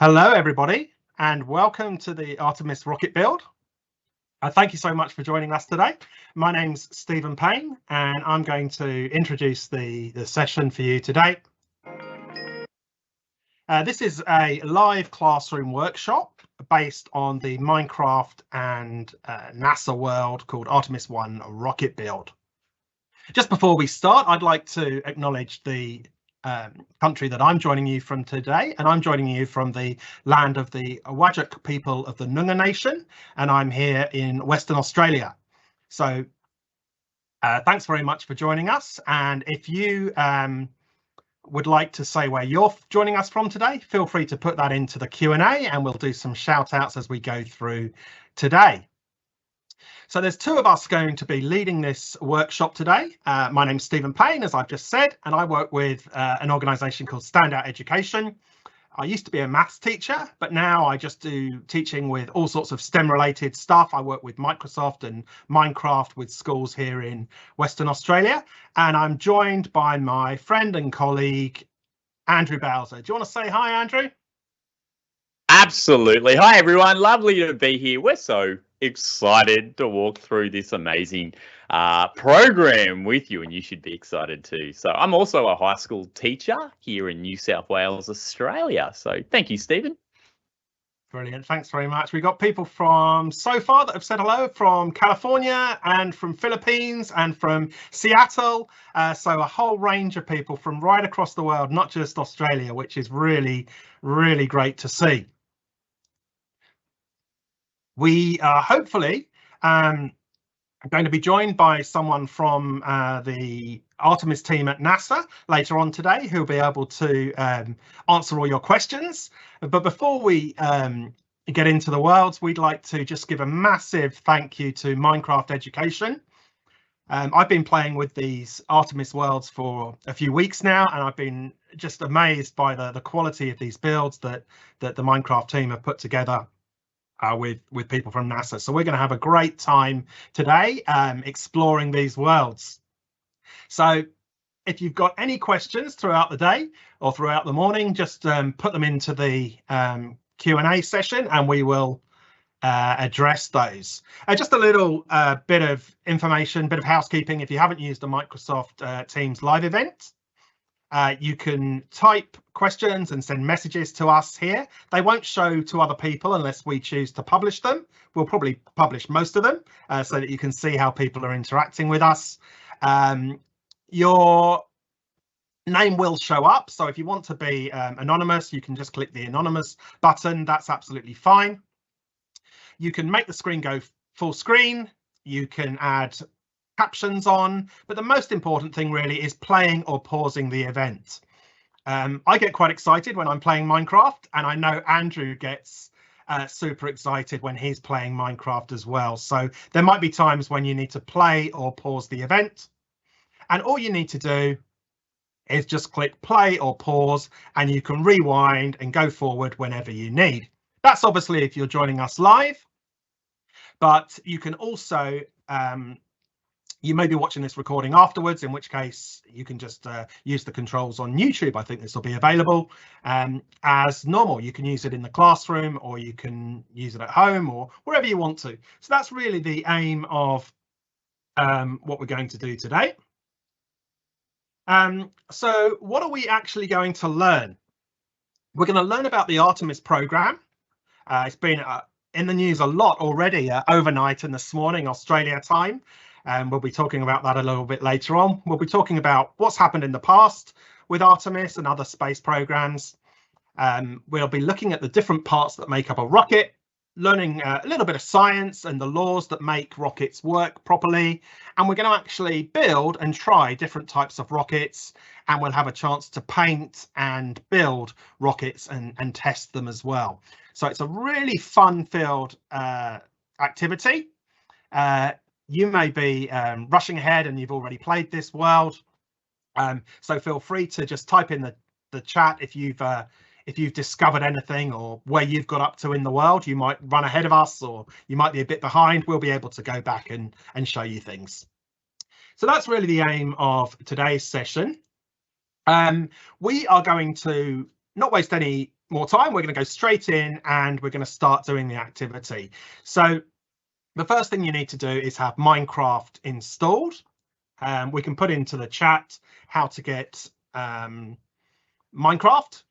Hello, everybody, and welcome to the Artemis rocket build. Thank you so much for joining us today. My name's Stephen Payne, and I'm going to introduce the session for you today. This is a live classroom workshop based on the Minecraft and NASA world called Artemis 1 rocket build. Just before we start, I'd like to acknowledge the country that I'm joining you from today, and I'm joining you from the land of the Whadjuk people of the Noongar Nation, and I'm here in Western Australia. So thanks very much for joining us, and if you would like to say where you're joining us from today, feel free to put that into the Q&A and we'll do some shout outs as we go through today. So there's two of us going to be leading this workshop today. My name's Stephen Payne, as I've just said, and I work with an organisation called Standout Education. I used to be a maths teacher, but now I just do teaching with all sorts of STEM related stuff. I work with Microsoft and Minecraft with schools here in Western Australia, and I'm joined by my friend and colleague, Andrew Bowser. Do you want to say hi, Andrew? Absolutely. Hi, everyone. Lovely to be here. We're so excited to walk through this amazing program with you, and you should be excited too. So I'm also a high school teacher here in New South Wales, Australia. So thank you, Stephen. Brilliant. Thanks very much. We've got people from so far that have said hello from California and from Philippines and from Seattle. So a whole range of people from right across the world, not just Australia, which is really, really great to see. We are hopefully going to be joined by someone from the Artemis team at NASA later on today who'll be able to answer all your questions. But before we get into the worlds, we'd like to just give a massive thank you to Minecraft Education. I've been playing with these Artemis worlds for a few weeks now, and I've been just amazed by the quality of these builds that the Minecraft team have put together with people from NASA. So we're going to have a great time today exploring these worlds. So if you've got any questions throughout the day or throughout the morning, just put them into the Q&A session and we will address those. Just a little bit of information, bit of housekeeping. If you haven't used the Microsoft Teams live event, you can type questions and send messages to us here. They won't show to other people unless we choose to publish them. We'll probably publish most of them so that you can see how people are interacting with us. Your name will show up. So if you want to be anonymous, you can just click the anonymous button. That's absolutely fine. You can make the screen go full screen. You can add captions on, but the most important thing really is playing or pausing the event. I get quite excited when I'm playing Minecraft, and I know Andrew gets super excited when he's playing Minecraft as well. So there might be times when you need to play or pause the event, and all you need to do is just click play or pause, and you can rewind and go forward whenever you need. That's obviously if you're joining us live, but you can also you may be watching this recording afterwards, in which case you can just use the controls on YouTube. I think this will be available as normal. You can use it in the classroom, or you can use it at home, or wherever you want to. So that's really the aim of what we're going to do today. So what are we actually going to learn? We're going to learn about the Artemis program. It's been in the news a lot already overnight and this morning, Australia time. And we'll be talking about that a little bit later on. We'll be talking about what's happened in the past with Artemis and other space programs. We'll be looking at the different parts that make up a rocket, learning a little bit of science and the laws that make rockets work properly. And we're going to actually build and try different types of rockets, and we'll have a chance to paint and build rockets and test them as well. So it's a really fun-filled activity. You may be rushing ahead and you've already played this world, so feel free to just type in the chat if you've discovered anything or where you've got up to in the world. You might run ahead of us, or you might be a bit behind. We'll be able to go back and show you things. So that's really the aim of today's session. We are going to not waste any more time. We're going to go straight in and we're going to start doing the activity. So the first thing you need to do is have Minecraft installed. We can put into the chat how to get Minecraft.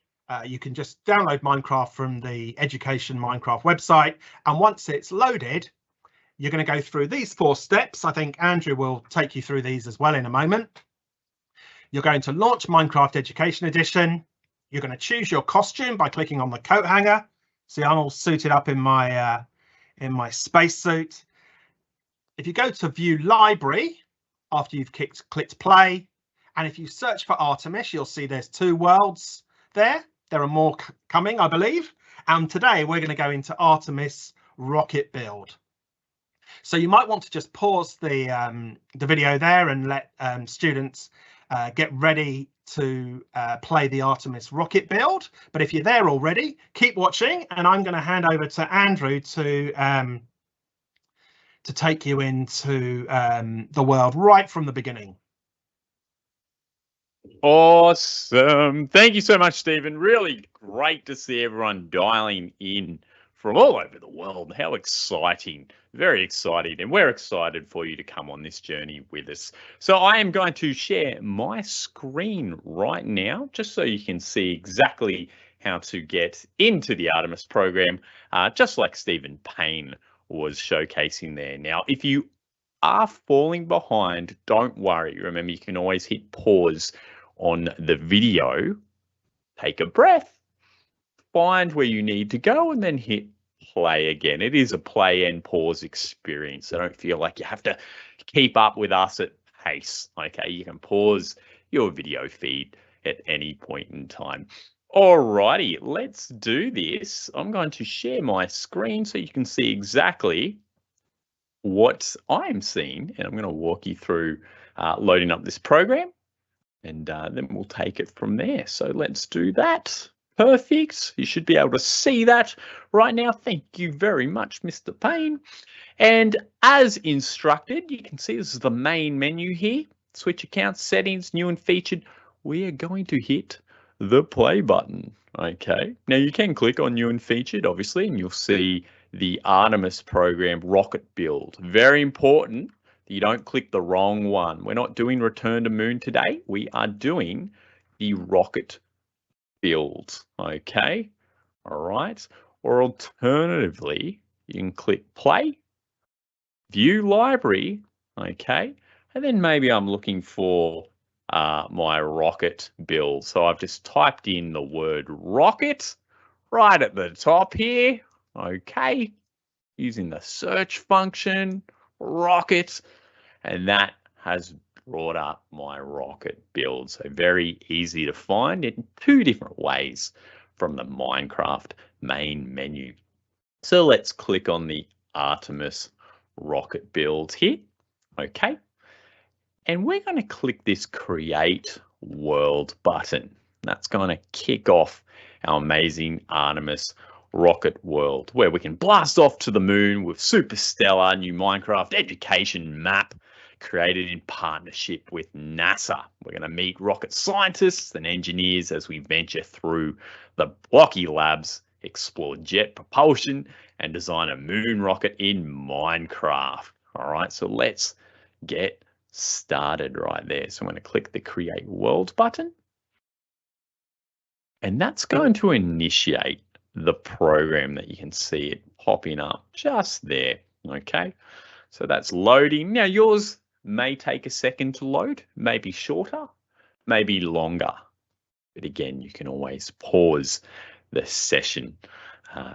You can just download Minecraft from the Education Minecraft website, and once it's loaded, you're going to go through these 4 steps. I think Andrew will take you through these as well in a moment. You're going to launch Minecraft Education Edition. You're going to choose your costume by clicking on the coat hanger. See, I'm all suited up in my spacesuit. If you go to View Library after you've clicked play, and if you search for Artemis, you'll see there's 2 worlds there. There are more coming, I believe. And today we're going to go into Artemis rocket build. So you might want to just pause the video there and let students get ready to play the Artemis rocket build. But if you're there already, keep watching, and I'm going to hand over to Andrew to take you into the world right from the beginning. Awesome. Thank you so much, Stephen. Really great to see everyone dialing in from all over the world. How exciting. Very exciting. And we're excited for you to come on this journey with us. So I am going to share my screen right now, just so you can see exactly how to get into the Artemis program, just like Stephen Payne was showcasing there. Now, if you are falling behind, don't worry. Remember, you can always hit pause on the video, take a breath, find where you need to go, and then hit play again. It is a play and pause experience. So don't feel like you have to keep up with us at pace. Okay, you can pause your video feed at any point in time. Alrighty, let's do this. I'm going to share my screen so you can see exactly what I'm seeing, and I'm going to walk you through loading up this program, and then we'll take it from there. So let's do that. Perfect. You should be able to see that right now. Thank you very much, Mr. Payne. And as instructed, you can see this is the main menu here. Switch accounts, settings, new and featured. We are going to hit the play button. Okay. Now you can click on new and featured, obviously, and you'll see the Artemis program rocket build. Very important that you don't click the wrong one. We're not doing Return to Moon today. We are doing the rocket build. Okay. All right. Or alternatively, you can click play, view library. Okay. And then maybe I'm looking for my rocket build. So I've just typed in the word rocket right at the top here. Okay, using the search function, rocket, and that has brought up my rocket build. So very easy to find in 2 different ways from the Minecraft main menu. So let's click on the Artemis rocket build here. Okay, and we're going to click this Create World button. That's going to kick off our amazing Artemis rocket world, where we can blast off to the moon with Superstellar new Minecraft education map created in partnership with NASA. We're going to meet rocket scientists and engineers as we venture through the blocky labs, explore jet propulsion, and design a moon rocket in Minecraft. All right, so let's get started right there. So I'm going to click the Create World button, and that's going to initiate the program that you can see it popping up just there. Okay, so that's loading. Now yours may take a second to load, maybe shorter, maybe longer. But again, you can always pause the session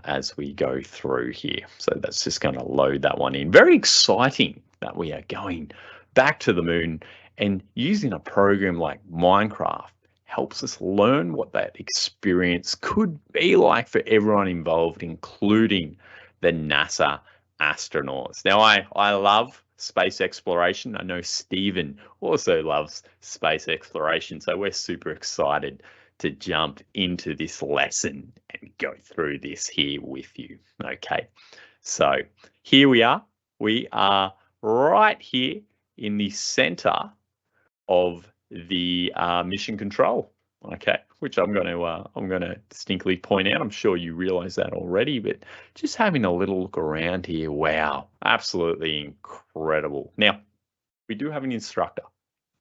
as we go through here. So that's just going to load that one in. Very exciting that we are going back to the moon, and using a program like Minecraft helps us learn what that experience could be like for everyone involved, including the NASA astronauts. Now, I love space exploration. I know Stephen also loves space exploration, so we're super excited to jump into this lesson and go through this here with you. Okay, so here we are. We are right here in the center of the mission control. Okay, which I'm going to distinctly point out. I'm sure you realize that already, but just having a little look around here, wow, absolutely incredible. Now, we do have an instructor,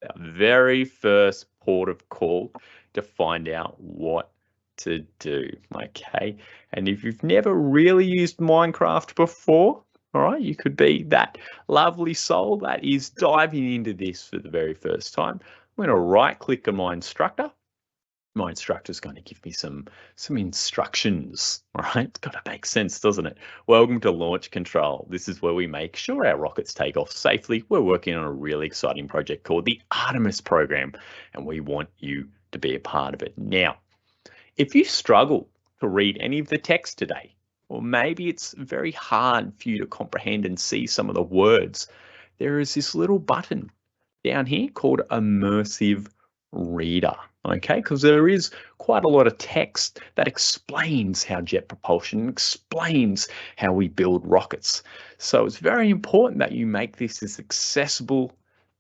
our very first port of call to find out what to do, okay? And if you've never really used Minecraft before, all right, you could be that lovely soul that is diving into this for the very first time. I'm going to right click on my instructor. My instructor is going to give me some instructions. All right, it's got to make sense, doesn't it? Welcome to Launch Control. This is where we make sure our rockets take off safely. We're working on a really exciting project called the Artemis program, and we want you to be a part of it. Now, if you struggle to read any of the text today, or maybe it's very hard for you to comprehend and see some of the words, there is this little button down here called Immersive Reader, okay? Because there is quite a lot of text that explains how jet propulsion, explains how we build rockets. So it's very important that you make this as accessible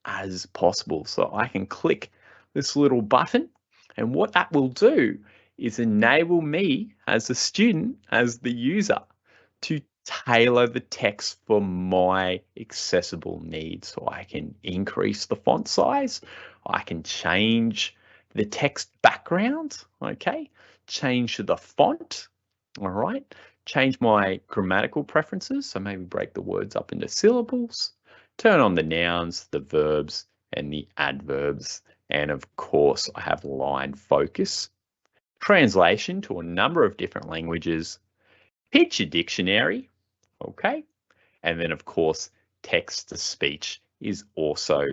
as possible. So I can click this little button, and what that will do is enable me as a student, as the user, to tailor the text for my accessible needs. So I can increase the font size, I can change the text background, okay? Change the font, all right? Change my grammatical preferences, so maybe break the words up into syllables, turn on the nouns, the verbs, and the adverbs. And of course, I have line focus, translation to a number of different languages, picture dictionary, okay? And then, of course, text to speech is also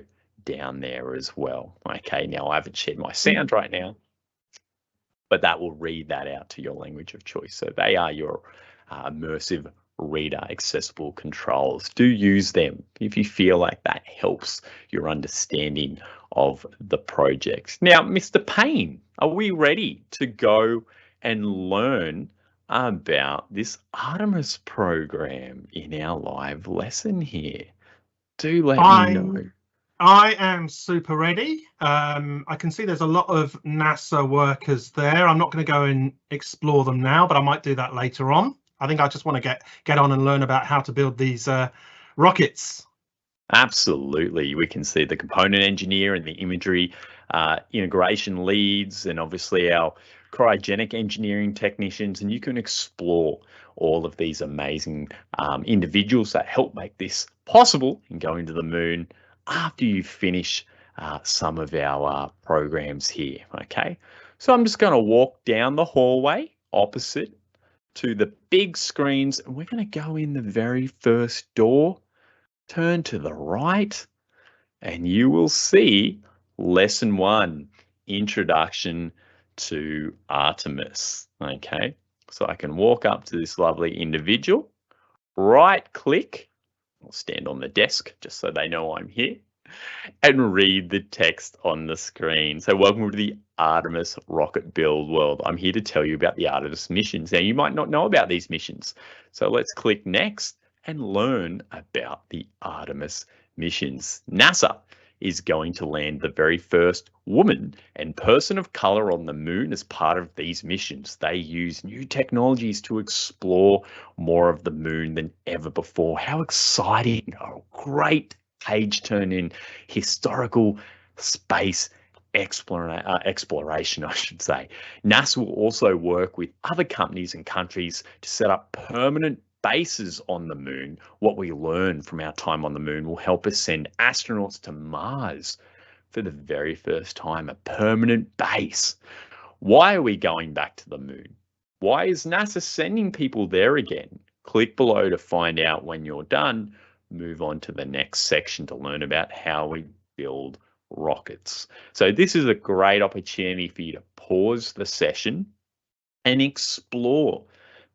down there as well. Okay, now I haven't shared my sound right now, but that will read that out to your language of choice. So they are your immersive reader accessible controls. Do use them if you feel like that helps your understanding of the project. Now, Mr. Payne, are we ready to go and learn about this Artemis program in our live lesson here? Do let me know. I am super ready. I can see there's a lot of NASA workers there. I'm not going to go and explore them now, but I might do that later on. I think I just want to get on and learn about how to build these rockets. Absolutely. We can see the component engineer and the imagery integration leads, and obviously our cryogenic engineering technicians, and you can explore all of these amazing individuals that help make this possible and going to the moon after you finish some of our programs here, okay? So I'm just going to walk down the hallway opposite to the big screens, and we're going to go in the very first door, turn to the right, and you will see Lesson 1, Introduction to Artemis, okay? So I can walk up to this lovely individual, right click, I'll stand on the desk just so they know I'm here, and read the text on the screen. So welcome to the Artemis rocket build world. I'm here to tell you about the Artemis missions. Now, you might not know about these missions. So let's click next and learn about the Artemis missions. NASA is going to land the very first woman and person of color on the moon as part of these missions. They use new technologies to explore more of the moon than ever before. How exciting! Oh, great page turn in historical space exploration, I should say. NASA will also work with other companies and countries to set up permanent bases on the moon. What we learn from our time on the moon will help us send astronauts to Mars for the very first time, a permanent base. Why are we going back to the moon? Why is NASA sending people there again? Click below to find out when you're done. Move on to the next section to learn about how we build rockets. So this is a great opportunity for you to pause the session and explore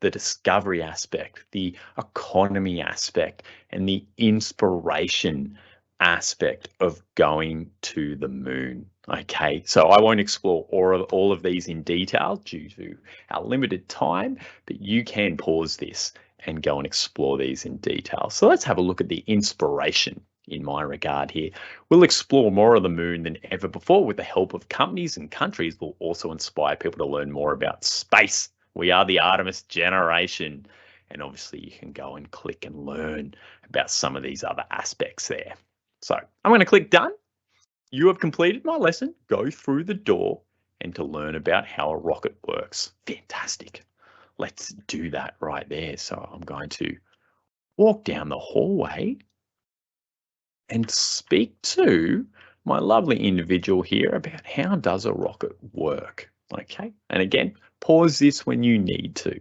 the discovery aspect, the economy aspect, and the inspiration aspect of going to the moon. Okay, so I won't explore all of these in detail due to our limited time, but you can pause this and go and explore these in detail. So let's have a look at the inspiration in my regard here. We'll explore more of the moon than ever before with the help of companies and countries. We'll also inspire people to learn more about space. We are the Artemis generation. And obviously you can go and click and learn about some of these other aspects there. So I'm going to click done. You have completed my lesson. Go through the door and to learn about how a rocket works. Fantastic. Let's do that right there. So I'm going to walk down the hallway and speak to my lovely individual here about how does a rocket work. Okay, and again, pause this when you need to.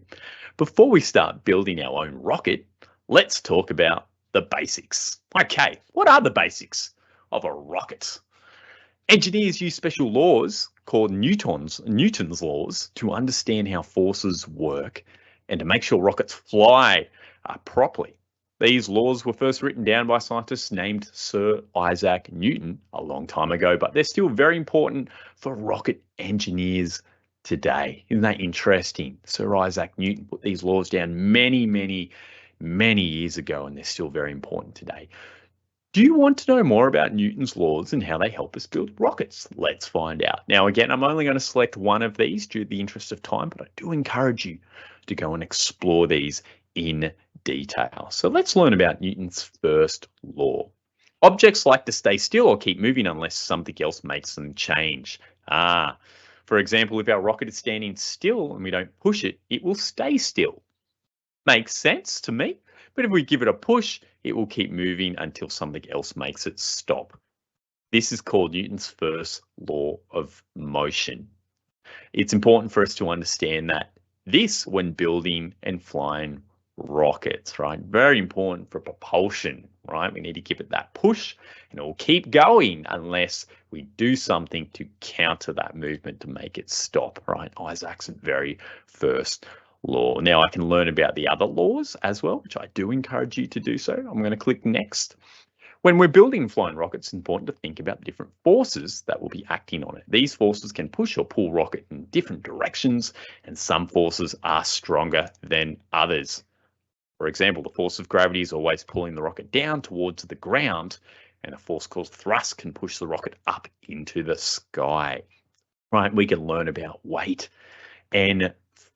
Before we start building our own rocket, let's talk about the basics. Okay, what are the basics of a rocket? Engineers use special laws called Newton's laws to understand how forces work and to make sure rockets fly properly. These laws were first written down by scientists named Sir Isaac Newton a long time ago, but they're still very important for rocket engineers today. Isn't that interesting? Sir Isaac Newton put these laws down many, many, many years ago, and they're still very important today. Do you want to know more about Newton's laws and how they help us build rockets? Let's find out. Now, again, I'm only going to select one of these due to the interest of time, but I do encourage you to go and explore these in detail. So let's learn about Newton's first law. Objects like to stay still or keep moving unless something else makes them change. For example, if our rocket is standing still and we don't push it, it will stay still. Makes sense to me. But if we give it a push, it will keep moving until something else makes it stop. This is called Newton's first law of motion. It's important for us to understand that this when building and flying rockets, right? Very important for propulsion, right? We need to give it that push and it will keep going unless we do something to counter that movement to make it stop, right? Isaac's very first law. Now I can learn about the other laws as well, which I do encourage you to do so. I'm going to click next. When we're building and flying rockets, it's important to think about the different forces that will be acting on it. These forces can push or pull rocket in different directions, and some forces are stronger than others. For example, the force of gravity is always pulling the rocket down towards the ground, and a force called thrust can push the rocket up into the sky. Right? We can learn about weight and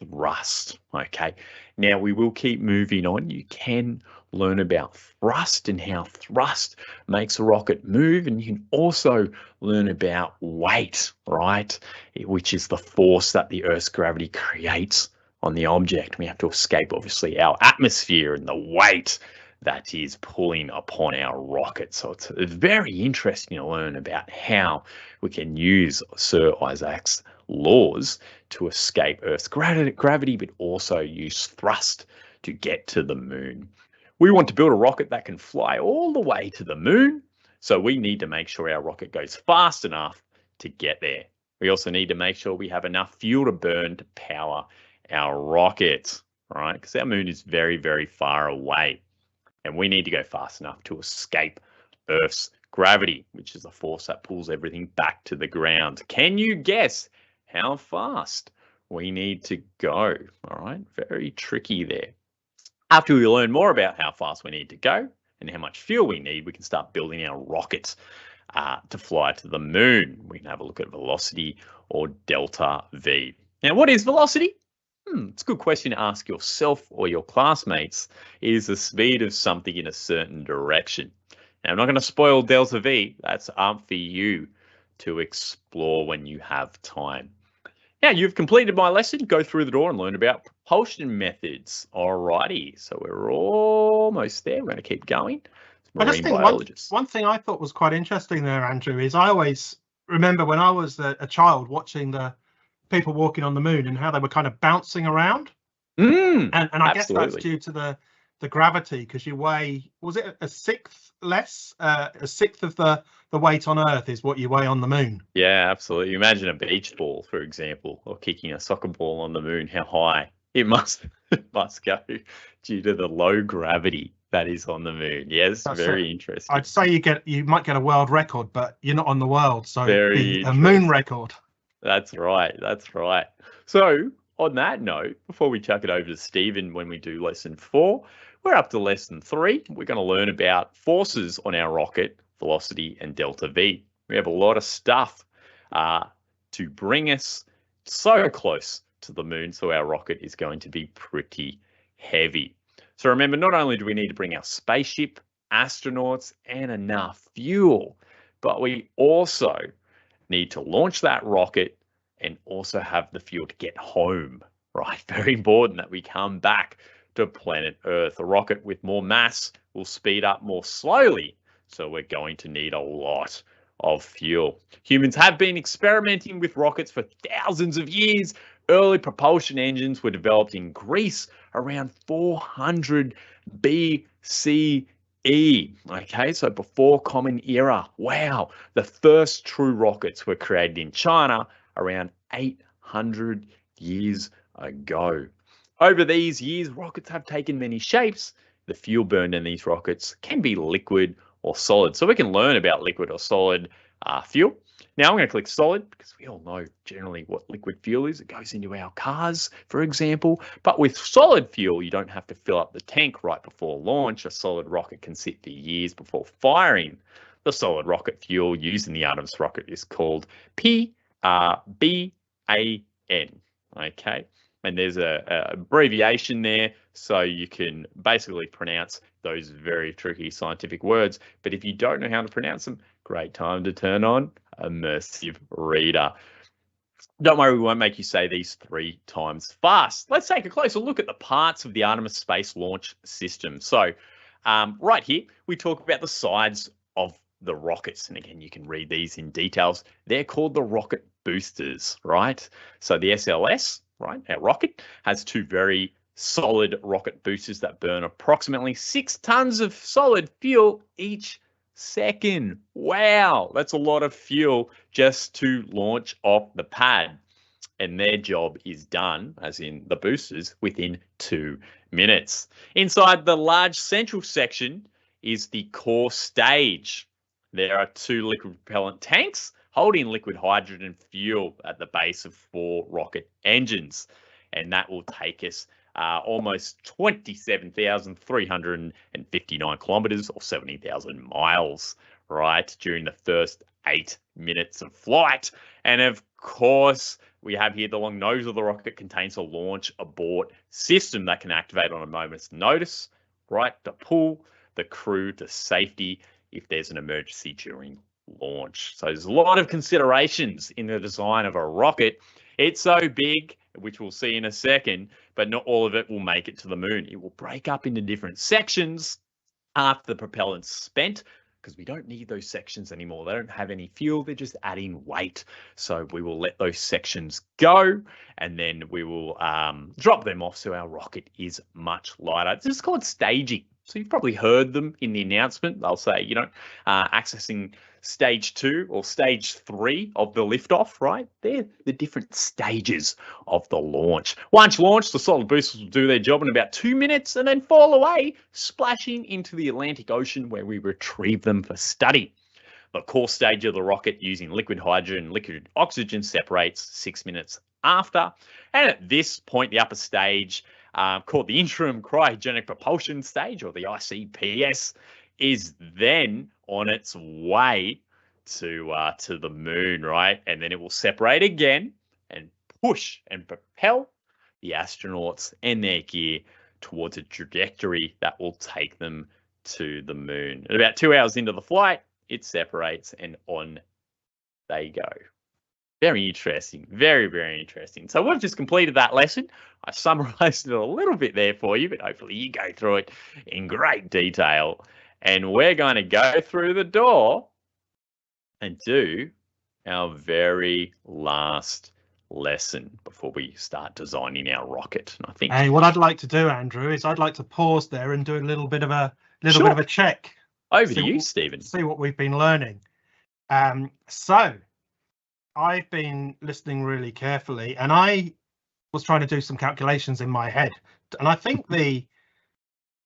thrust. Okay, now we will keep moving on. You can learn about thrust and how thrust makes a rocket move, and you can also learn about weight, right, which is the force that the Earth's gravity creates on the object. We have to escape obviously our atmosphere and the weight that is pulling upon our rocket. So it's very interesting to learn about how we can use Sir Isaac's laws to escape Earth's gravity, but also use thrust to get to the moon. We want to build a rocket that can fly all the way to the moon, so we need to make sure our rocket goes fast enough to get there. We also need to make sure we have enough fuel to burn to power our rocket, right? Because our moon is very, very far away, and we need to go fast enough to escape Earth's gravity, which is the force that pulls everything back to the ground. Can you guess how fast we need to go? All right, very tricky there. After we learn more about how fast we need to go and how much fuel we need, we can start building our rockets to fly to the moon. We can have a look at velocity or delta V. Now, what is velocity? It's a good question to ask yourself or your classmates. It is the speed of something in a certain direction. Now, I'm not going to spoil delta V. That's up for you to explore when you have time. Now, you've completed my lesson. Go through the door and learn about propulsion methods. Alrighty, so we're almost there. We're going to keep going. I just think one thing I thought was quite interesting there, Andrew, is I always remember when I was a child watching the people walking on the moon and how they were kind of bouncing around. And I guess that's due to the gravity, because you weigh, was it a sixth less? A sixth of the weight on Earth is what you weigh on the moon. Yeah, absolutely. Imagine a beach ball, for example, or kicking a soccer ball on the moon, how high it must go due to the low gravity that is on the moon. Yes, that's very interesting. I'd say you might get a world record, but you're not on the world, so it'd be a moon record. That's right. That's right. So on that note, before we chuck it over to Stephen when we do lesson 4, we're up to lesson 3. We're going to learn about forces on our rocket, velocity and delta V. We have a lot of stuff to bring us so close to the moon, so our rocket is going to be pretty heavy. So remember, not only do we need to bring our spaceship, astronauts, and enough fuel, but we also need to launch that rocket and also have the fuel to get home, right? Very important that we come back to planet Earth. A rocket with more mass will speed up more slowly, so we're going to need a lot of fuel. Humans have been experimenting with rockets for thousands of years. Early propulsion engines were developed in Greece around 400 BCE. Okay, so before Common Era. Wow, the first true rockets were created in China around 800 years ago. Over these years, rockets have taken many shapes. The fuel burned in these rockets can be liquid or solid. So we can learn about liquid or solid fuel. Now I'm going to click solid because we all know generally what liquid fuel is. It goes into our cars, for example. But with solid fuel, you don't have to fill up the tank right before launch. A solid rocket can sit for years before firing. The solid rocket fuel used in the Artemis rocket is called PBAN. Okay, and there's a abbreviation there, so you can basically pronounce those very tricky scientific words. But if you don't know how to pronounce them, great time to turn on Immersive Reader. Don't worry, we won't make you say these 3 times fast. Let's take a closer look at the parts of the Artemis Space Launch System. So right here, we talk about the sides of the rockets. And again, you can read these in details. They're called the rocket boosters, right? So the SLS, right, our rocket, has 2 very solid rocket boosters that burn approximately 6 tons of solid fuel each second. Wow, that's a lot of fuel just to launch off the pad. And their job is done, as in the boosters, within 2 minutes. Inside the large central section is the core stage. There are 2 liquid propellant tanks holding liquid hydrogen fuel at the base of 4 rocket engines. And that will take us almost 27,359 kilometers or 70,000 miles, right, during the first 8 minutes of flight. And of course, we have here the long nose of the rocket contains a launch abort system that can activate on a moment's notice, right, to pull the crew to safety if there's an emergency during launch. So there's a lot of considerations in the design of a rocket. It's so big, which we'll see in a second, but not all of it will make it to the moon. It will break up into different sections after the propellant's spent, because we don't need those sections anymore. They don't have any fuel. They're just adding weight. So we will let those sections go, and then we will drop them off so our rocket is much lighter. This is called staging. So you've probably heard them in the announcement. They'll say, accessing stage 2 or stage 3 of the liftoff, right? They're the different stages of the launch. Once launched, the solid boosters will do their job in about 2 minutes and then fall away, splashing into the Atlantic Ocean where we retrieve them for study. The core stage of the rocket using liquid hydrogen and liquid oxygen separates 6 minutes after. And at this point, the upper stage, called the interim cryogenic propulsion stage, or the ICPS, is then on its way to the moon, right? And then it will separate again and push and propel the astronauts and their gear towards a trajectory that will take them to the moon. At about 2 hours into the flight, it separates and on they go. Very interesting. Very, very interesting. So we've just completed that lesson. I summarized it a little bit there for you, but hopefully you go through it in great detail. And we're going to go through the door and do our very last lesson before we start designing our rocket. And I think, hey, what I'd like to do, Andrew, is I'd like to pause there and do a little bit of a check. Over to you, Stephen. See what we've been learning. So I've been listening really carefully, and I was trying to do some calculations in my head, and I think the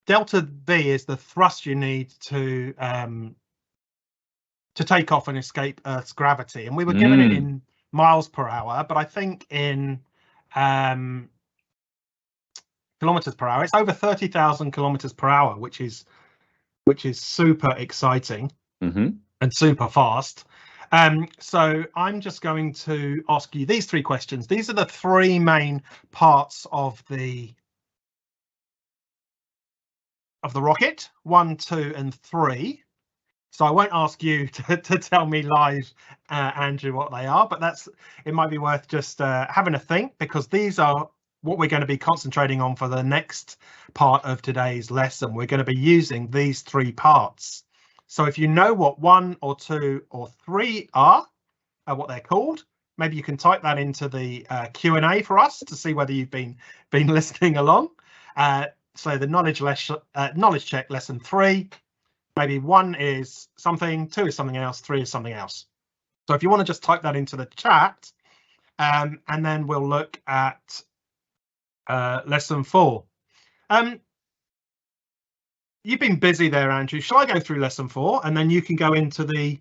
delta V is the thrust you need to take off and escape Earth's gravity, and we were given it in miles per hour, but I think in kilometers per hour. It's over 30,000 kilometers per hour, which is super exciting and super fast. So I'm just going to ask you these three questions. These are the three main parts of the rocket: 1, 2, and 3. So I won't ask you to tell me live, Andrew, what they are, but it might be worth just having a think, because these are what we're going to be concentrating on for the next part of today's lesson. We're going to be using these three parts. So if you know what 1 or 2 or 3 are, what they're called, maybe you can type that into the Q&A for us to see whether you've been listening along. So the knowledge check lesson 3. Maybe 1 is something, 2 is something else, 3 is something else. So if you want to just type that into the chat, and then we'll look at lesson 4. You've been busy there, Andrew. Shall I go through lesson 4 and then you can go into the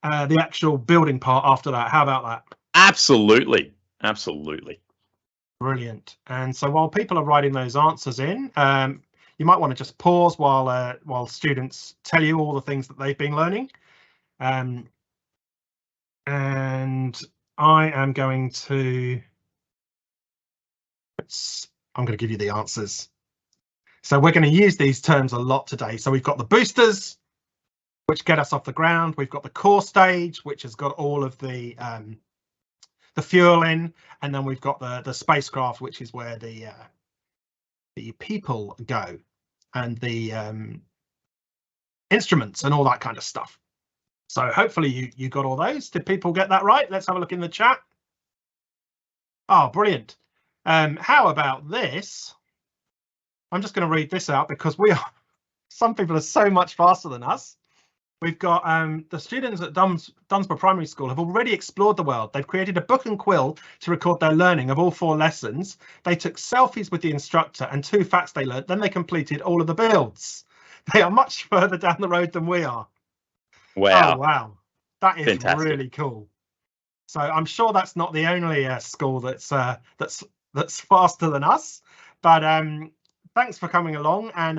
actual building part after that? How about that? Absolutely. Absolutely. Brilliant. And so while people are writing those answers in, you might want to just pause while students tell you all the things that they've been learning. And I am going to give you the answers. So we're going to use these terms a lot today. So we've got the boosters, which get us off the ground. We've got the core stage, which has got all of the fuel in, and then we've got the spacecraft, which is where the people go, and the instruments and all that kind of stuff. So hopefully you got all those. Did people get that right? Let's have a look in the chat. Oh, brilliant. How about this? I'm just going to read this out because some people are so much faster than us. We've got the students at Dunsborough Primary School have already explored the world. They've created a book and quill to record their learning of all 4 lessons. They took selfies with the instructor and 2 facts they learned. Then they completed all of the builds. They are much further down the road than we are. Wow. Oh, wow. That is fantastic. Really cool. So I'm sure that's not the only school that's faster than us. But thanks for coming along, and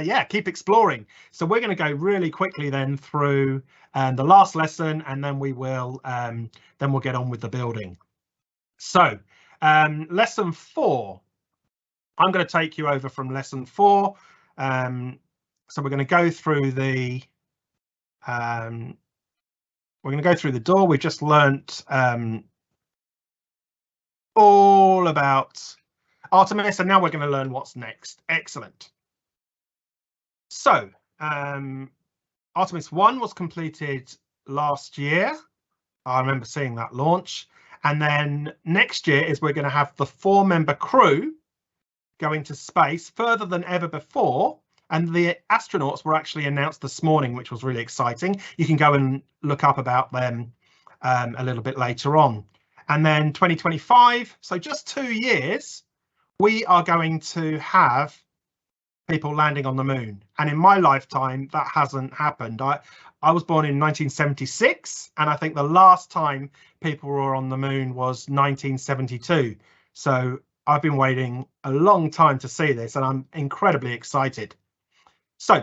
yeah, keep exploring. So we're going to go really quickly then through the last lesson, and then we'll get on with the building. So lesson 4, I'm going to take you over from lesson 4. So we're going to go through the door. We've just learnt all about Artemis, and now we're going to learn what's next. Excellent. So Artemis 1 was completed last year. I remember seeing that launch. And then next year is we're going to have the 4-member crew going to space further than ever before. And the astronauts were actually announced this morning, which was really exciting. You can go and look up about them a little bit later on. And then 2025, so just 2 years, we are going to have people landing on the moon. And in my lifetime, that hasn't happened. I was born in 1976, and I think the last time people were on the moon was 1972. So I've been waiting a long time to see this, and I'm incredibly excited. So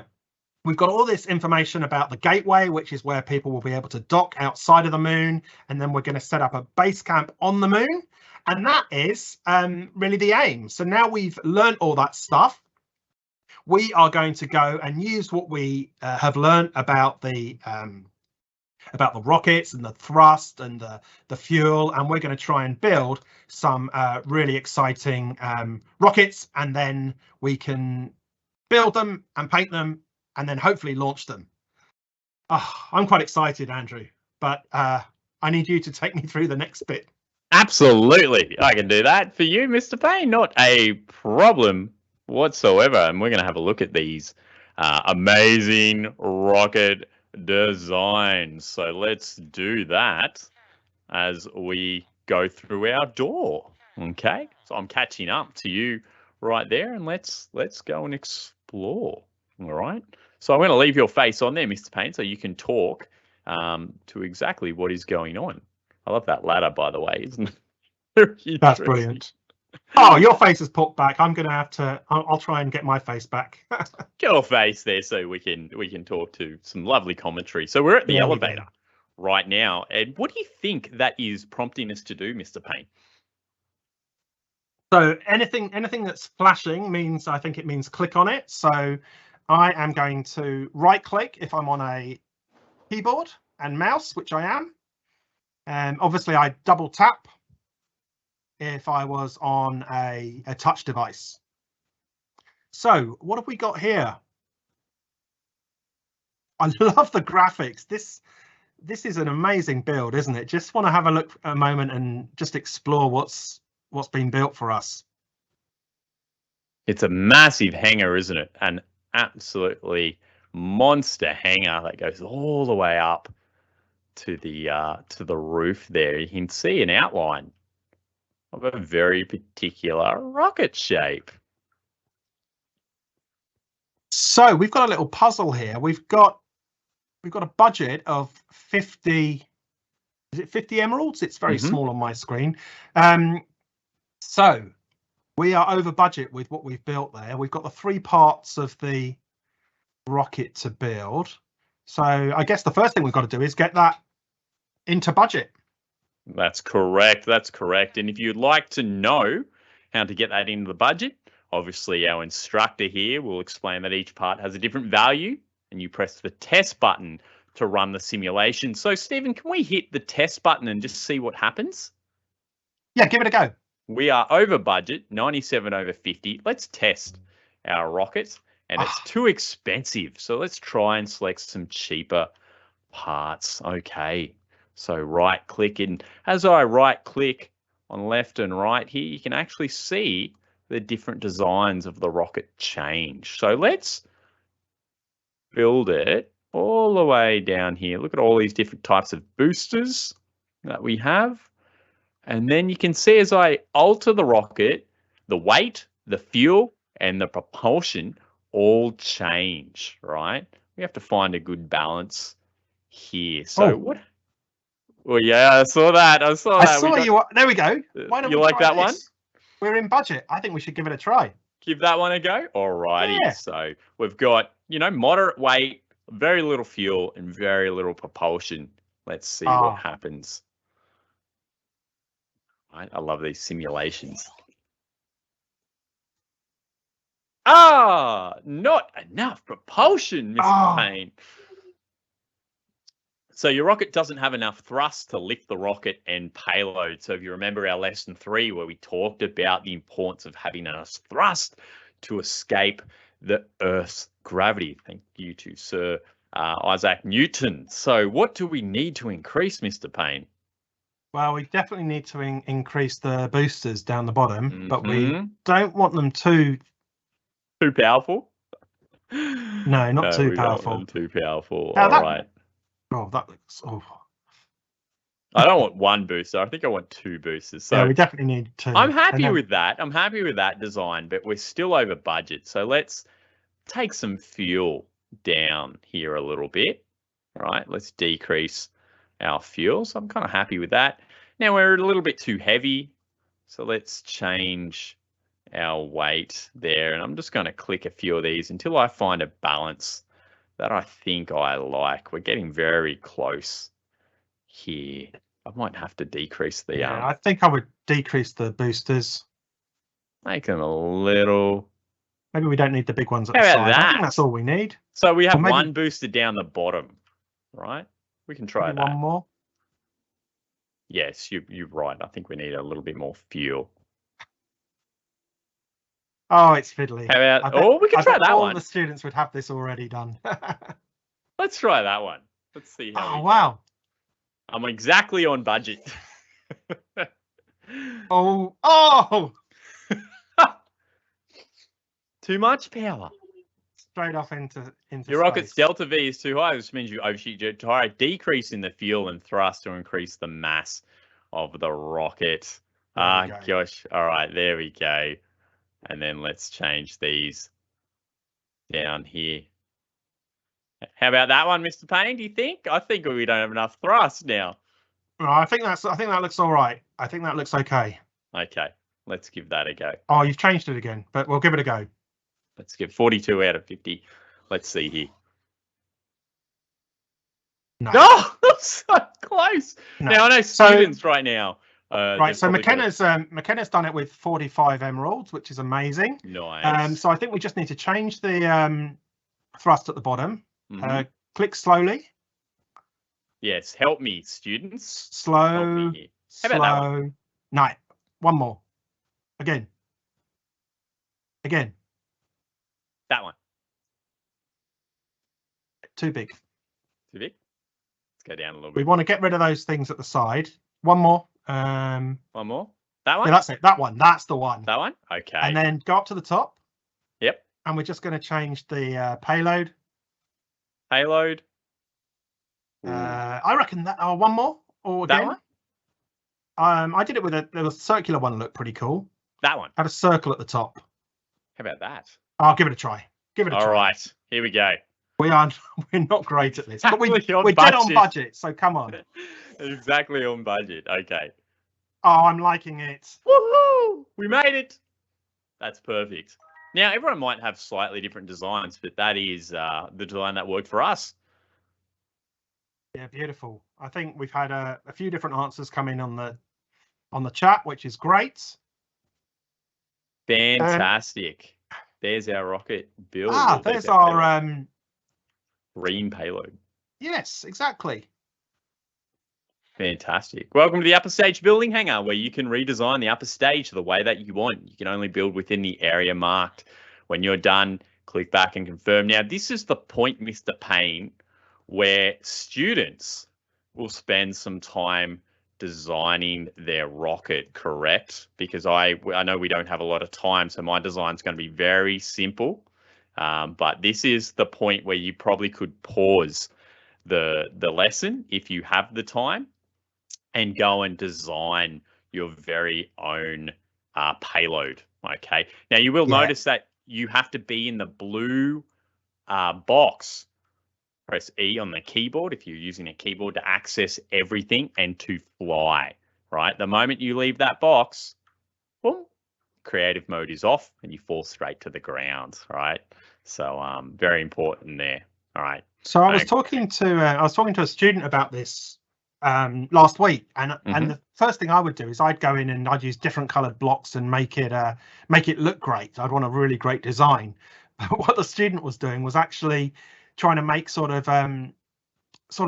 we've got all this information about the gateway, which is where people will be able to dock outside of the moon, and then we're going to set up a base camp on the moon, and that is really the aim. So now we've learned all that stuff, we are going to go and use what we have learned about the rockets and the thrust and the fuel, and we're going to try and build some really exciting rockets, and then we can build them and paint them and then hopefully launch them. I'm quite excited, Andrew, but I need you to take me through the next bit. Absolutely, I can do that for you, Mr. Payne. Not a problem whatsoever. And we're going to have a look at these amazing rocket designs. So let's do that as we go through our door. Okay, so I'm catching up to you right there, and let's go and explore. All right, so I'm going to leave your face on there, Mr. Payne, so you can talk to exactly what is going on. I love that ladder, by the way, isn't it? That's brilliant. Oh, your face is put back. I'm going to have to. I'll try and get my face back. Get your face there so we can talk to some lovely commentary. So we're at the There we elevator right now. And what do you think that is prompting us to do, Mr. Payne? So anything that's flashing means, I think it means click on it. So I am going to right click if I'm on a keyboard and mouse, which I am. And obviously I double tap if I was on a touch device. So what have we got here? I love the graphics. This is an amazing build, isn't it? Just want to have a look a moment and just explore what's been built for us. It's a massive hangar, isn't it? An absolutely monster hangar that goes all the way up to the roof there. You can see an outline of a very particular rocket shape. So we've got a little puzzle here. We've got a budget of 50. Is it 50 emeralds? It's very small on my screen. So we are over budget with what we've built there. We've got the 3 parts of the rocket to build. So I guess the first thing we've got to do is get that into budget. That's correct. That's correct. And if you'd like to know how to get that into the budget, obviously our instructor here will explain that each part has a different value, and you press the test button to run the simulation. So Stephen, can we hit the test button and just see what happens? Yeah, give it a go. We are over budget, 97 over 50. Let's test our rockets, and it's too expensive. So let's try and select some cheaper parts. Okay. So right click, and as I right click on left and right here, you can actually see the different designs of the rocket change. So let's build it all the way down here. Look at all these different types of boosters that we have. And then you can see as I alter the rocket, the weight, the fuel, and the propulsion all change, right? We have to find a good balance here. So what? Well, yeah, I saw that. I saw you. There we go. Why don't you we like try that this? One? We're in budget. I think we should give it a try. Give that one a go. Alrighty. Yeah. So we've got, moderate weight, very little fuel, and very little propulsion. Let's see what happens. I love these simulations. Not enough propulsion, Mr. Payne. So your rocket doesn't have enough thrust to lift the rocket and payload. So if you remember our lesson 3 where we talked about the importance of having enough thrust to escape the Earth's gravity. Thank you to Sir Isaac Newton. So what do we need to increase, Mr. Payne? Well, we definitely need to increase the boosters down the bottom, but we don't want them too powerful. No, not too powerful. Don't want them too powerful. All right. Oh, that looks awful. I don't want one booster. I think I want 2 boosters. So yeah, we definitely need 2. I'm happy with that. I'm happy with that design, but we're still over budget. So let's take some fuel down here a little bit. All right, let's decrease our fuel. So I'm kind of happy with that. Now we're a little bit too heavy. So let's change our weight there. And I'm just going to click a few of these until I find a balance that I think I like. We're getting very close here. I might have to decrease the... Yeah, I think I would decrease the boosters. Make them a little... Maybe we don't need the big ones at the side. I think that's all we need. So we have one booster down the bottom, right? We can try that. One more? Yes, you're right. I think we need a little bit more fuel. Oh, it's fiddly. How about, we can try that one. All the students would have this already done. Let's try that one. Let's see how. Oh, wow. I'm exactly on budget. Oh! Too much power. Straight off into your rocket's delta V is too high, which means you overshoot your tire. Decrease in the fuel and thrust to increase the mass of the rocket. Gosh. All right, there we go. And then let's change these down here. How about that one, Mr. Payne? Do you think? I think we don't have enough thrust now. I think that looks all right. I think that looks okay. Okay. Let's give that a go. Oh, you've changed it again, but we'll give it a go. Let's give 42 out of 50. Let's see here. No. Oh, so close. No. Now, I know students right now. Right, so McKenna's done it with 45 emeralds, which is amazing. Nice. So I think we just need to change the thrust at the bottom. Mhm. Click slowly. Yes, help me, students. Slow. Help me here. How about that one? No, one more. Again. Again. That one. Too big. Too big? Let's go down a little We bit. want to get rid of those things at the side. One more. One more? That one? Yeah, that's it. That one. That's the one. That one? Okay. And then go up to the top. Yep. And we're just going to change the payload. Payload. I reckon that. Oh, one more. Or again. That one? I did it with a circular one. Looked pretty cool. That one. Had a circle at the top. How about that? I'll give it a try. Give it a try. All right. Here we go. We're not great at this, but we're Exactly on dead on budget. budget. So come on. Exactly on budget. Okay. Oh, I'm liking it. Woohoo! We made it. That's perfect. Now, everyone might have slightly different designs, but that is the design that worked for us. Yeah, beautiful. I think we've had a few different answers come in on the chat, which is great. Fantastic. There's our rocket build. There's our green payload. Yes, exactly. Fantastic. Welcome to the upper stage building hangar, where you can redesign the upper stage the way that you want. You can only build within the area marked. When you're done, click back and confirm. Now, this is the point, Mr. Payne, where students will spend some time designing their rocket, correct? Because I know we don't have a lot of time, so my design's going to be very simple. But this is the point where you probably could pause the lesson if you have the time and go and design your very own payload. Okay. Now you will notice that you have to be in the blue box. Press E on the keyboard if you're using a keyboard to access everything and to fly. Right. The moment you leave that box, boom, creative mode is off and you fall straight to the ground. Right. So very important there. All right. So I was talking to a student about this last week, and the first thing I would do is I'd go in and I'd use different coloured blocks and make it look great. I'd want a really great design. But what the student was doing was actually trying to make sort of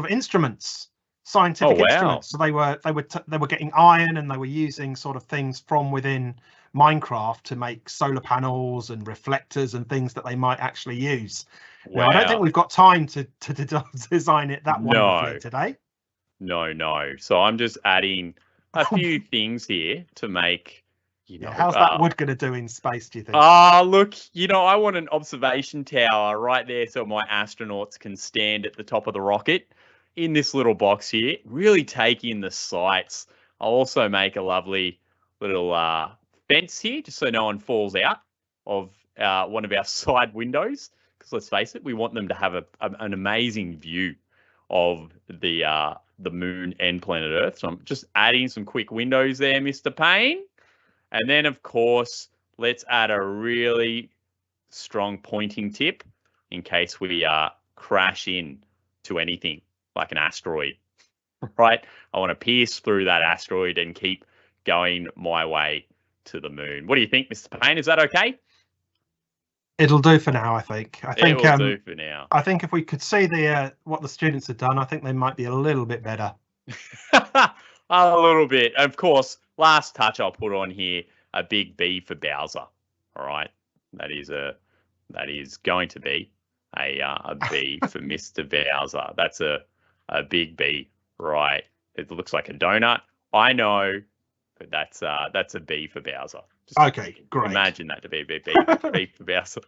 instruments, scientific instruments. So they were getting iron, and they were using sort of things from within Minecraft to make solar panels and reflectors and things that they might actually use. Wow. Now, I don't think we've got time to design it that wonderfully today. No. So I'm just adding a few things here to make, how's that wood going to do in space, do you think? Look, I want an observation tower right there so my astronauts can stand at the top of the rocket in this little box here, really take in the sights. I'll also make a lovely little fence here just so no one falls out of one of our side windows. Because let's face it, we want them to have an amazing view of the moon and planet Earth. So I'm just adding some quick windows there, Mr. Payne. And then, of course, let's add a really strong pointing tip in case we crash in to anything like an asteroid, right? I want to pierce through that asteroid and keep going my way to the moon. What do you think, Mr. Payne? Is that okay? It'll do for now, I think. It will do for now. I think if we could see what the students had done, I think they might be a little bit better. A little bit. Of course, last touch I'll put on here, a big B for Bowser. All right. That is going to be a B for Mr. Bowser. That's a big B, right? It looks like a donut. I know, but that's a B for Bowser. Just okay, great. Imagine that to be a B for Bowser.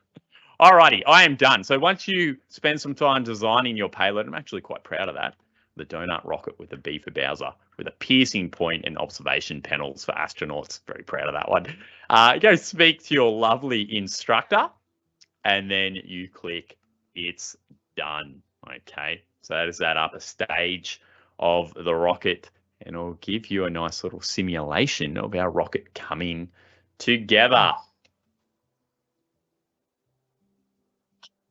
Alrighty, I am done. So once you spend some time designing your payload, I'm actually quite proud of that. The donut rocket with a B for Bowser, with a piercing point and observation panels for astronauts. Very proud of that one. Go speak to your lovely instructor, and then you click it's done. Okay, so that is that upper stage of the rocket, and it'll give you a nice little simulation of our rocket coming together.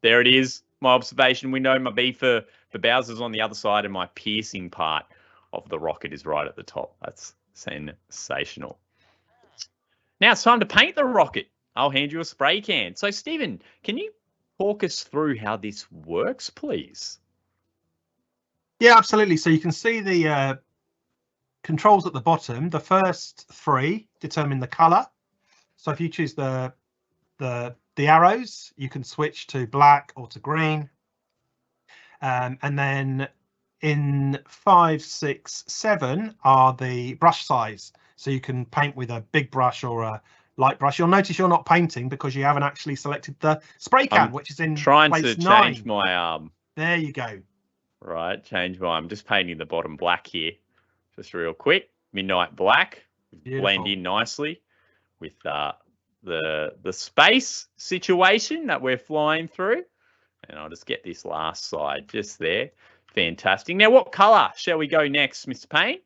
There it is. My observation window, my B for Bowser's on the other side, and my piercing part of the rocket is right at the top. That's sensational. Now it's time to paint the rocket. I'll hand you a spray can. So, Stephen, can you talk us through how this works, please? Yeah, absolutely. So you can see the controls at the bottom. The first three determine the color. So if you choose the arrows, you can switch to black or to green. And then in 5, 6, 7 are the brush size. So you can paint with a big brush or a light brush. You'll notice you're not painting because you haven't actually selected the spray can, which is in trying place to 9. change my There you go. Right, change my. I'm just painting the bottom black here, just real quick. Midnight black, Beautiful. Blend in nicely with the space situation that we're flying through. And I'll just get this last side just there. Fantastic. Now, what colour shall we go next, Mr. Payne?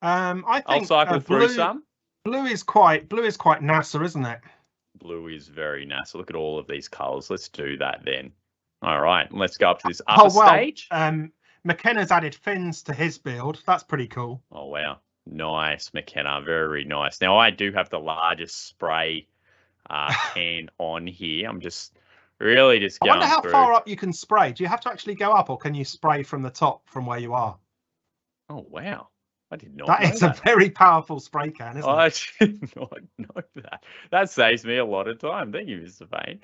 I think I'll cycle through some. Blue is quite NASA, isn't it? Blue is very NASA. Look at all of these colours. Let's do that then. All right, let's go up to this upper stage. McKenna's added fins to his build. That's pretty cool. Oh, wow. Nice, McKenna. Very nice. Now, I do have the largest spray can on here. I'm just really just going I wonder how through. far up you can spray. Do you have to actually go up, or can you spray from the top from where you are? Oh, wow. I did not That know is a very powerful spray can, isn't it? I did not know that. That saves me a lot of time. Thank you, Mr. Payne.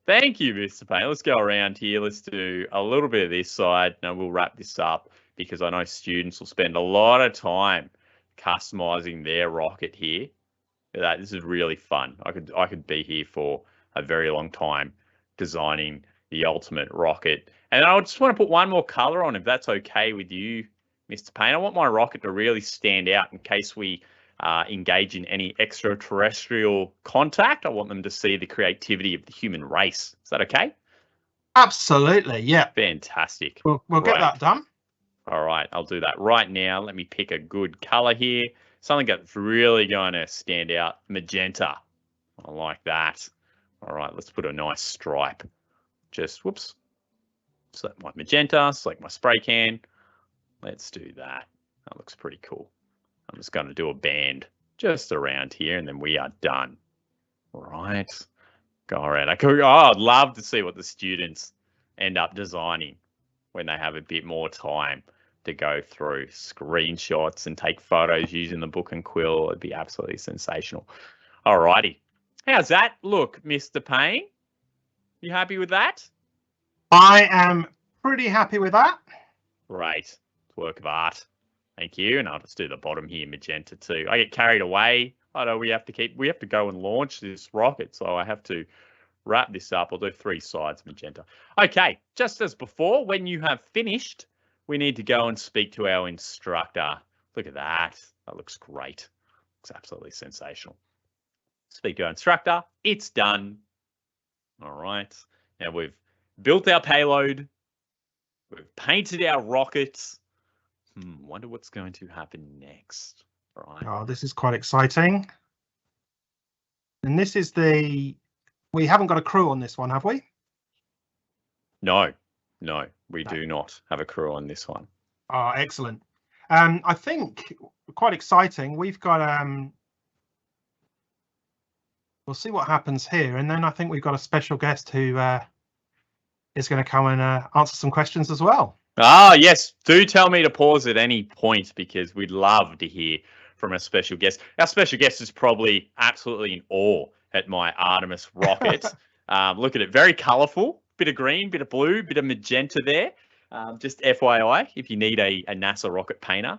Thank you, Mr. Payne. Let's go around here. Let's do a little bit of this side. Now we'll wrap this up because I know students will spend a lot of time customizing their rocket here. This is really fun. I could be here for a very long time designing the ultimate rocket. And I just want to put one more color on, if that's okay with you, Mr. Payne. I want my rocket to really stand out in case we engage in any extraterrestrial contact. I want them to see the creativity of the human race. Is that okay? Absolutely, yeah. Fantastic. We'll get that done. All right, I'll do that right now. Let me pick a good color here. Something that's really going to stand out. Magenta. I like that. All right, let's put a nice stripe. Just, whoops. Select my magenta, select my spray can. Let's do that. That looks pretty cool. I'm just going to do a band just around here, and then we are done. All right. Go around. I'd love to see what the students end up designing when they have a bit more time to go through screenshots and take photos using the book and quill. It'd be absolutely sensational. All righty. How's that look, Mr. Payne? You happy with that? I am pretty happy with that. Great. Work of art. Thank you. And I'll just do the bottom here, magenta too. I get carried away. I know we have to go and launch this rocket, so I have to wrap this up. I'll do 3 sides magenta. Okay, just as before, when you have finished, we need to go and speak to our instructor. Look at that. That looks great. Looks absolutely sensational. Speak to our instructor. It's done. All right. Now we've built our payload. We've painted our rockets. Wonder what's going to happen next. Right. Oh, this is quite exciting. And this is we haven't got a crew on this one, have we? No, we do not have a crew on this one. Oh, excellent. I think quite exciting. We've got we'll see what happens here, and then I think we've got a special guest who is going to come and answer some questions as well. Ah, yes. Do tell me to pause at any point because we'd love to hear from a special guest. Our special guest is probably absolutely in awe at my Artemis rocket. Look at it. Very colourful. Bit of green, bit of blue, bit of magenta there. Just FYI, if you need a NASA rocket painter,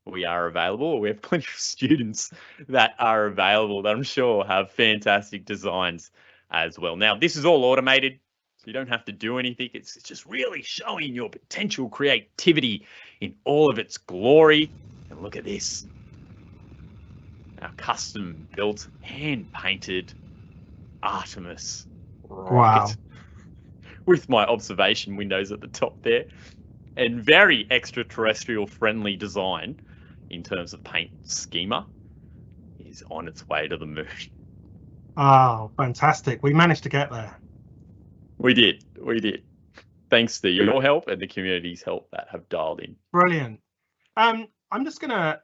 we are available. We have plenty of students that are available that I'm sure have fantastic designs as well. Now, this is all automated. So you don't have to do anything. It's just really showing your potential creativity in all of its glory. And look at this. Our custom built, hand painted Artemis rocket. Wow. With my observation windows at the top there. And very extraterrestrial friendly design in terms of paint schema. is on its way to the moon. Oh, fantastic. We managed to get there. We did. Thanks to your help and the community's help that have dialed in. Brilliant. I'm just going to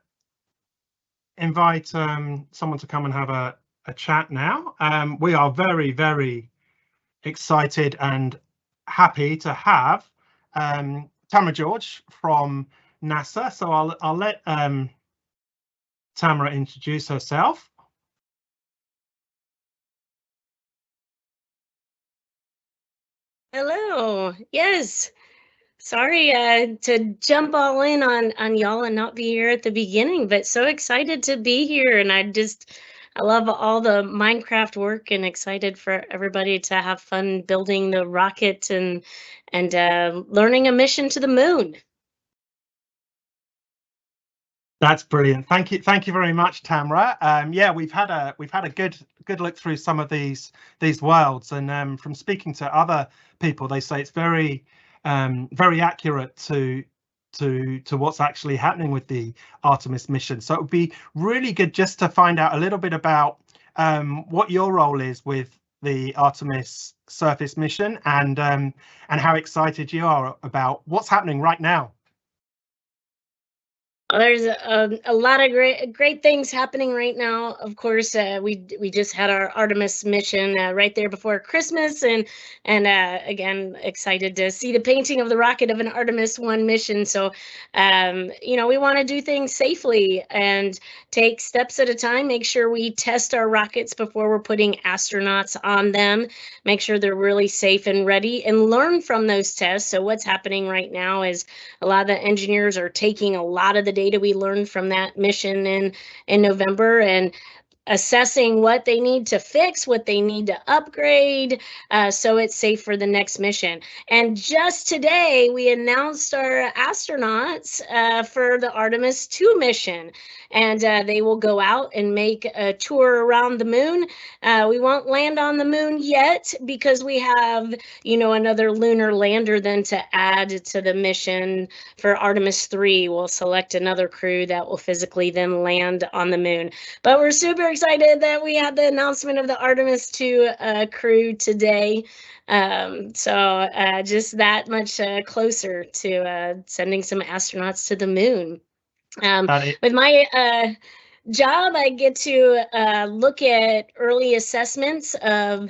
invite someone to come and have a chat now. We are very, very excited and happy to have Tamara George from NASA. So I'll let Tamara introduce herself. Hello. Yes. Sorry to jump all in on y'all and not be here at the beginning, but so excited to be here. And I love all the Minecraft work and excited for everybody to have fun building the rocket and learning a mission to the moon. That's brilliant. Thank you very much, Tamara. Yeah, we've had a good look through some of these worlds, and from speaking to other people, they say it's very accurate to what's actually happening with the Artemis mission. So it would be really good just to find out a little bit about what your role is with the Artemis surface mission, and how excited you are about what's happening right now. There's a lot of great things happening right now. Of course, we just had our Artemis mission right there before Christmas, and again, excited to see the painting of the rocket of an Artemis 1 mission. So, we want to do things safely and take steps at a time. Make sure we test our rockets before we're putting astronauts on them. Make sure they're really safe and ready, and learn from those tests. So what's happening right now is a lot of the engineers are taking a lot of the data we learned from that mission in November and assessing what they need to fix, what they need to upgrade, so it's safe for the next mission. And just today, we announced our astronauts for the Artemis 2 mission, and they will go out and make a tour around the moon. We won't land on the moon yet because we have, another lunar lander then to add to the mission. For Artemis 3, we'll select another crew that will physically then land on the moon. But we're super excited that we had the announcement of the Artemis 2 crew today. So just that much closer to sending some astronauts to the moon. With my job, I get to look at early assessments of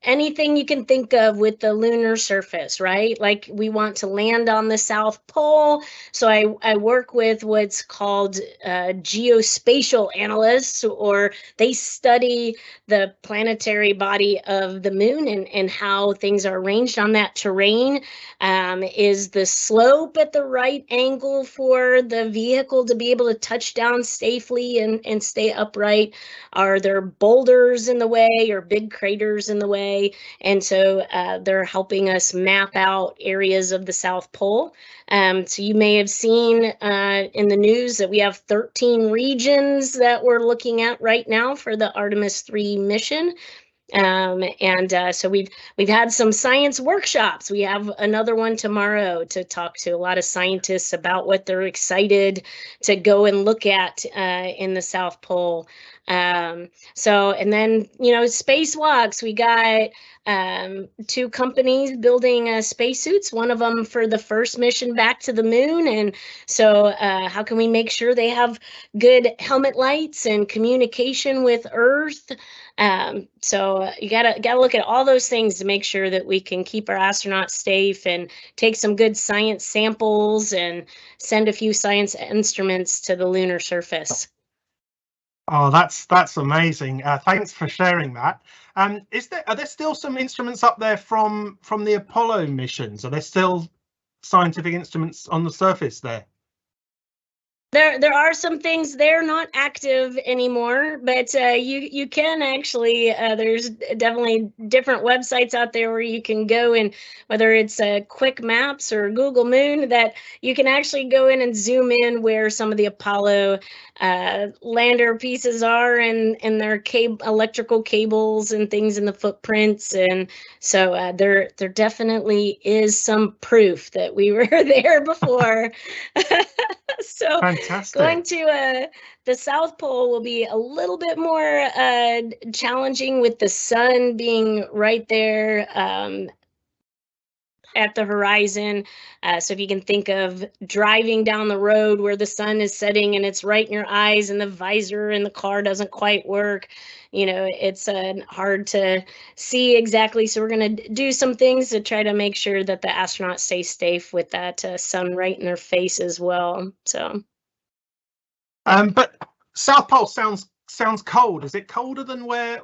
anything you can think of with the lunar surface, right? Like we want to land on the South Pole. So I work with what's called geospatial analysts, or they study the planetary body of the moon and how things are arranged on that terrain. Is the slope at the right angle for the vehicle to be able to touch down safely and stay upright? Are there boulders in the way or big craters in the way? And so they're helping us map out areas of the South Pole. So you may have seen in the news that we have 13 regions that we're looking at right now for the Artemis 3 mission. So we've had some science workshops. We have another one tomorrow to talk to a lot of scientists about what they're excited to go and look at in the South Pole. And then, spacewalks. We got 2 companies building spacesuits, one of them for the first mission back to the moon. And so how can we make sure they have good helmet lights and communication with Earth? So you gotta look at all those things to make sure that we can keep our astronauts safe and take some good science samples and send a few science instruments to the lunar surface. Oh, that's amazing. Thanks for sharing that. Are there still some instruments up there from the Apollo missions? Are there still scientific instruments on the surface there? There are some things, they're not active anymore, but you can actually, there's definitely different websites out there where you can go, and whether it's Quick Maps or Google Moon, that you can actually go in and zoom in where some of the Apollo lander pieces are, and their electrical cables and things in the footprints. And so there definitely is some proof that we were there before. So Fantastic. going to the South Pole will be a little bit more challenging, with the sun being right there at the horizon. So if you can think of driving down the road where the sun is setting and it's right in your eyes, and the visor in the car doesn't quite work, it's hard to see exactly. So we're going to do some things to try to make sure that the astronauts stay safe with that sun right in their face as well. So but South Pole sounds cold. Is it colder than where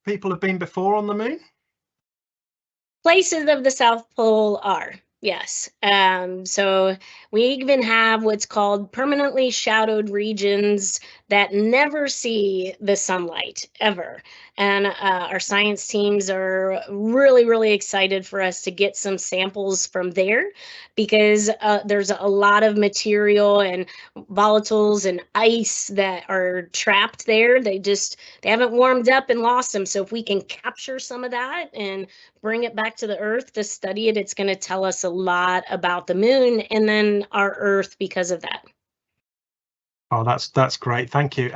people have been before on the moon? Places of the South Pole are, yes. So we even have what's called permanently shadowed regions that never see the sunlight ever. And our science teams are really, really excited for us to get some samples from there, because there's a lot of material and volatiles and ice that are trapped there. They haven't warmed up and lost them. So if we can capture some of that and bring it back to the Earth to study it, it's going to tell us a lot about the moon and then our Earth because of that. Oh, that's great. Thank you.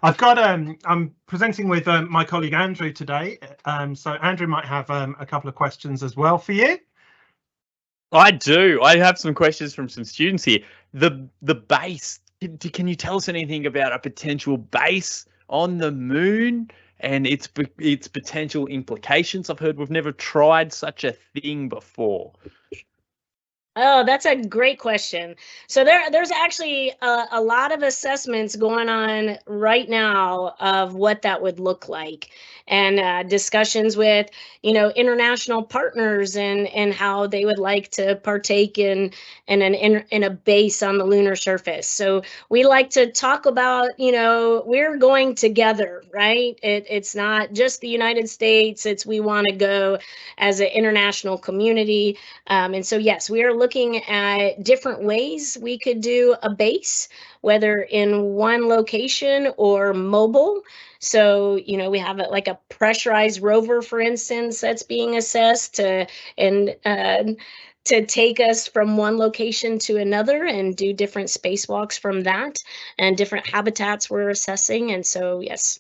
I've got I'm presenting with my colleague Andrew today. So Andrew might have a couple of questions as well for you. I do. I have some questions from some students here. The base. Can you tell us anything about a potential base on the moon and its potential implications? I've heard we've never tried such a thing before. Oh, that's a great question. So there's actually a lot of assessments going on right now of what that would look like, and discussions with, international partners and how they would like to partake in a base on the lunar surface. So we like to talk about, we're going together, right? It's not just the United States. We want to go as an international community. And so, yes, we are looking at different ways we could do a base, whether in one location or mobile. So, we have like a pressurized rover, for instance, that's being assessed to take us from one location to another and do different spacewalks from that, and different habitats we're assessing. And so, yes,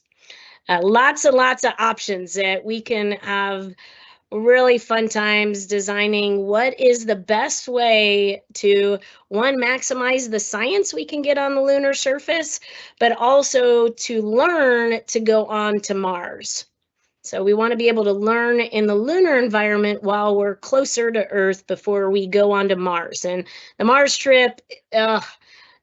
lots and lots of options that we can have really fun times designing what is the best way to, one, maximize the science we can get on the lunar surface, but also to learn to go on to Mars. So we want to be able to learn in the lunar environment while we're closer to Earth before we go on to Mars. And the Mars trip,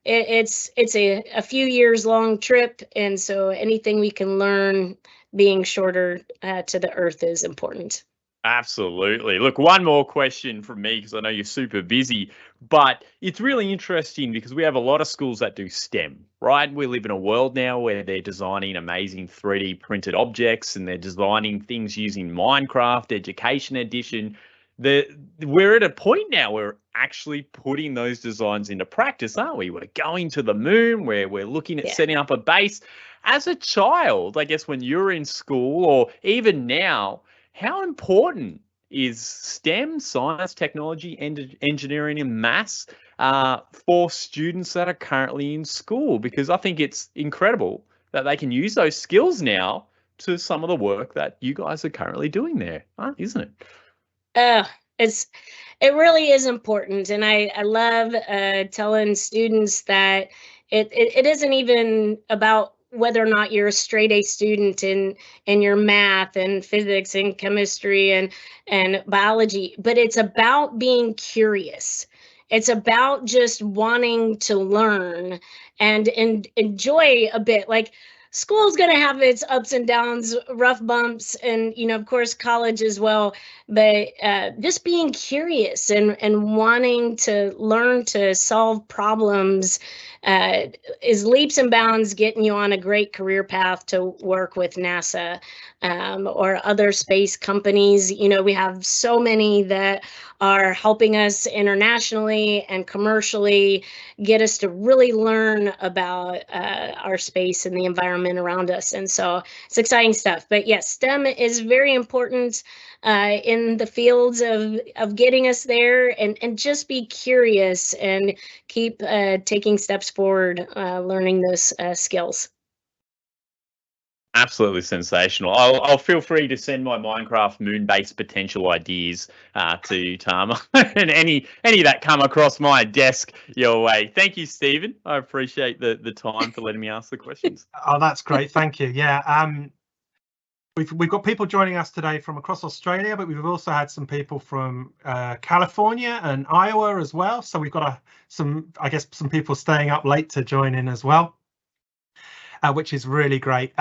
it's a few years long trip, and so anything we can learn being shorter to the Earth is important. Absolutely. Look, one more question from me, because I know you're super busy, but it's really interesting because we have a lot of schools that do STEM, right? We live in a world now where they're designing amazing 3D printed objects, and they're designing things using Minecraft, Education Edition. We're at a point now where we're actually putting those designs into practice, aren't we? We're going to the moon, where we're looking at setting up a base. As a child, I guess when you're in school, or even now, how important is STEM, science, technology, engineering, and maths for students that are currently in school? Because I think it's incredible that they can use those skills now to some of the work that you guys are currently doing there, isn't it? It really is important. And I love telling students that it isn't even about whether or not you're a straight A student in your math and physics and chemistry and biology, but it's about being curious. It's about just wanting to learn and enjoy a bit. Like, school's going to have its ups and downs, rough bumps, and, of course, college as well. But just being curious and wanting to learn to solve problems is leaps and bounds getting you on a great career path to work with NASA or other space companies. You know, we have so many that are helping us internationally and commercially get us to really learn about our space and the environment around us. And so it's exciting stuff. But yes, STEM is very important in the fields of getting us there, and just be curious and keep taking steps forward, learning those skills. Absolutely sensational. I'll feel free to send my Minecraft moon-based potential ideas to Tama and any that come across my desk your way. Thank you, Stephen. I appreciate the time for letting me ask the questions. Oh, that's great. Thank you. Yeah. We've got people joining us today from across Australia, but we've also had some people from California and Iowa as well. So we've got some people staying up late to join in as well, which is really great.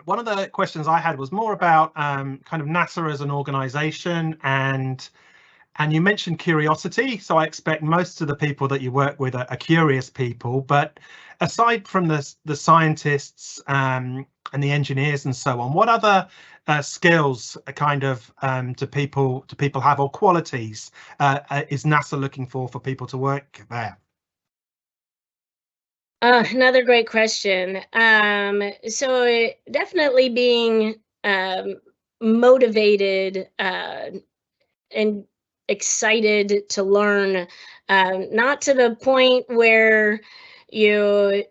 One of the questions I had was more about kind of NASA as an organization, and you mentioned curiosity. So I expect most of the people that you work with are curious people, but aside from the scientists and the engineers and so on, what other skills kind of do people have, or qualities is NASA looking for people to work there? Another great question. So definitely being motivated and excited to learn, not to the point where you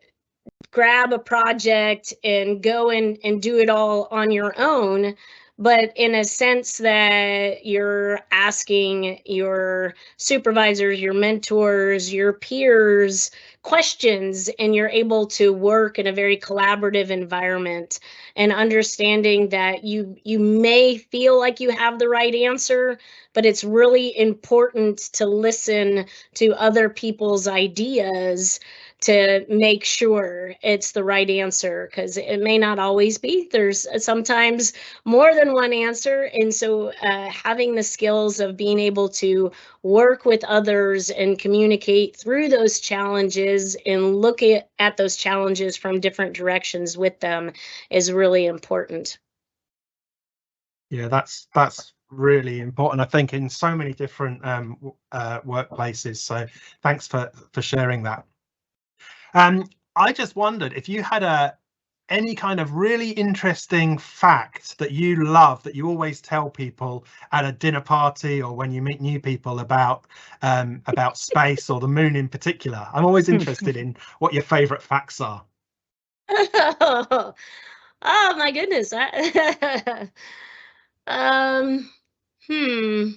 grab a project and go and do it all on your own, but in a sense that you're asking your supervisors, your mentors, your peers questions, and you're able to work in a very collaborative environment, and understanding that you may feel like you have the right answer, but it's really important to listen to other people's ideas to make sure it's the right answer, because it may not always be. There's sometimes more than one answer. And so having the skills of being able to work with others and communicate through those challenges and look at those challenges from different directions with them is really important. Yeah, that's really important, I think, in so many different workplaces. So thanks for sharing that. I just wondered if you had any kind of really interesting fact that you love, that you always tell people at a dinner party or when you meet new people about space or the moon in particular. I'm always interested in what your favorite facts are. Oh my goodness. Hmm.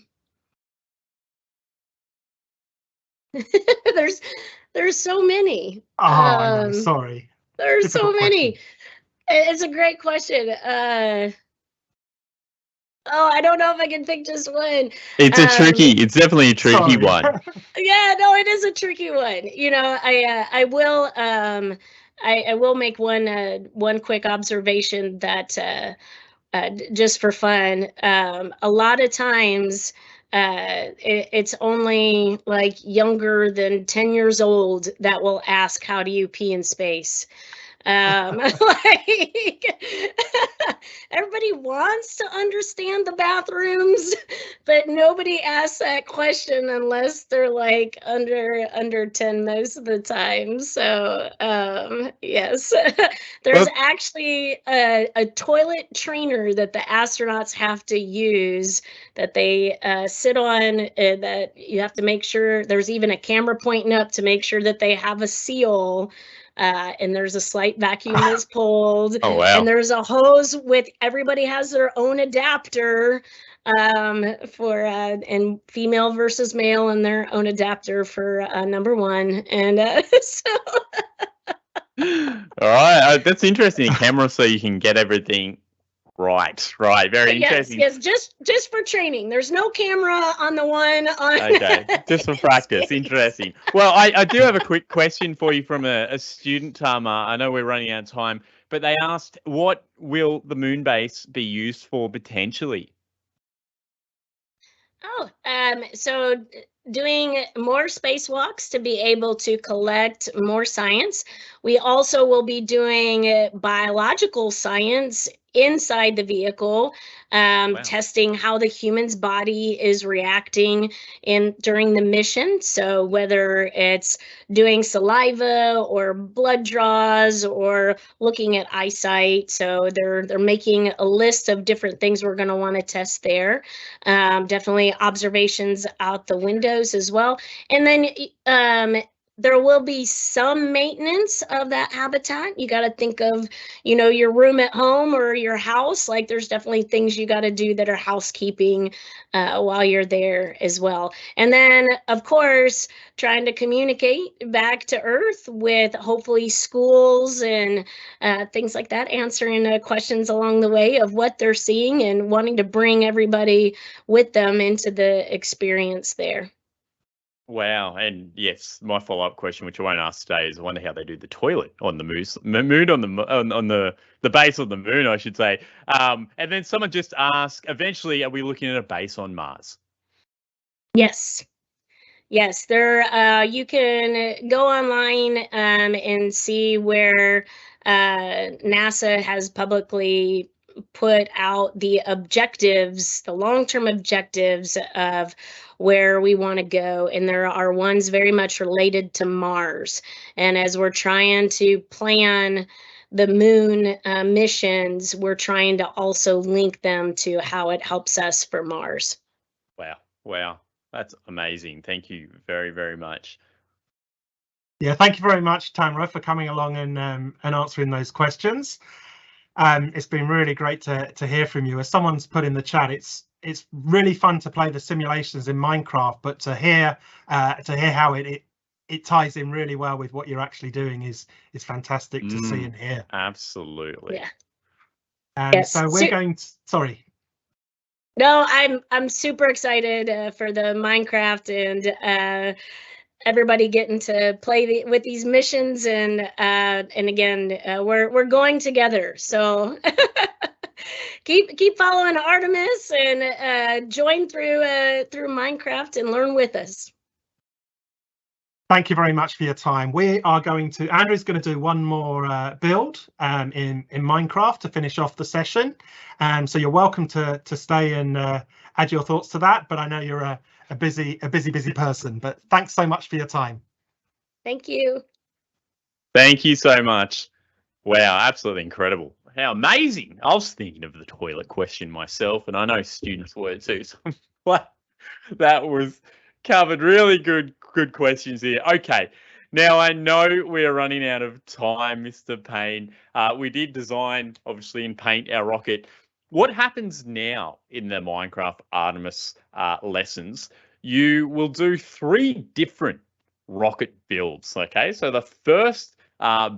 There's so many. Oh, I know, sorry. There's Difficult so many. question. It's a great question. Oh, I don't know if I can pick just one. It's definitely a tricky one. Yeah, no, it is a tricky one. You know, I will make one quick observation that just for fun. A lot of times it's only like younger than 10 years old that will ask, how do you pee in space? Like everybody wants to understand the bathrooms, but nobody asks that question unless they're like under 10 most of the time. So yes, there's actually a toilet trainer that the astronauts have to use, that they sit on, that you have to make sure there's even a camera pointing up to make sure that they have a seal. And there's a slight vacuum that's pulled. Oh, wow. And there's a hose with, everybody has their own adapter for and female versus male, and their own adapter for number one. And so all right, that's interesting. Camera, so you can get everything right. Very interesting. Yes, just for training. There's no camera on the one on. Okay, just for practice. Interesting. Well, I do have a quick question for you from a student, Tama. I know we're running out of time, but they asked, what will the moon base be used for potentially? Oh, so doing more spacewalks to be able to collect more science. We also will be doing biological science inside the vehicle, Wow. testing how the human's body is reacting during the mission. So whether it's doing saliva or blood draws or looking at eyesight. So they're making a list of different things we're going to want to test there. Definitely observations out the windows as well. And then there will be some maintenance of that habitat. You got to think of, your room at home or your house. Like there's definitely things you got to do that are housekeeping while you're there as well. And then, of course, trying to communicate back to Earth with hopefully schools and things like that, answering questions along the way of what they're seeing and wanting to bring everybody with them into the experience there. Wow. And yes, my follow-up question, which I won't ask today, is I wonder how they do the toilet on the moon on the base of the moon, I should say. And then someone just asked, eventually, are we looking at a base on Mars? Yes. Yes, there. You can go online and see where NASA has publicly put out the objectives, the long-term objectives of where we want to go. And there are ones very much related to Mars. And as we're trying to plan the moon missions, we're trying to also link them to how it helps us for Mars. Wow. Wow. That's amazing. Thank you very, very much. Yeah, thank you very much, Tamara, for coming along and answering those questions. It's been really great to hear from you. As someone's put in the chat, it's really fun to play the simulations in Minecraft, but to hear how it ties in really well with what you're actually doing is fantastic to see and hear. Absolutely. Yeah. Yes. So we're going to, sorry. No, I'm super excited for the Minecraft and everybody getting to play with these missions and again we're going together. So keep following Artemis and join through Minecraft and learn with us. Thank you very much for your time. Andrew's going to do one more build in Minecraft to finish off the session. So you're welcome to stay and add your thoughts to that. But I know you're a busy person. But thanks so much for your time. Thank you. Thank you so much. Wow, absolutely incredible. How amazing. I was thinking of the toilet question myself, and I know students were too. So that was covered. Really good questions here. Okay, now I know we're running out of time, Mr. Payne. We did design, obviously, and paint our rocket. What happens now in the Minecraft Artemis lessons? You will do 3 different rocket builds. Okay, so the first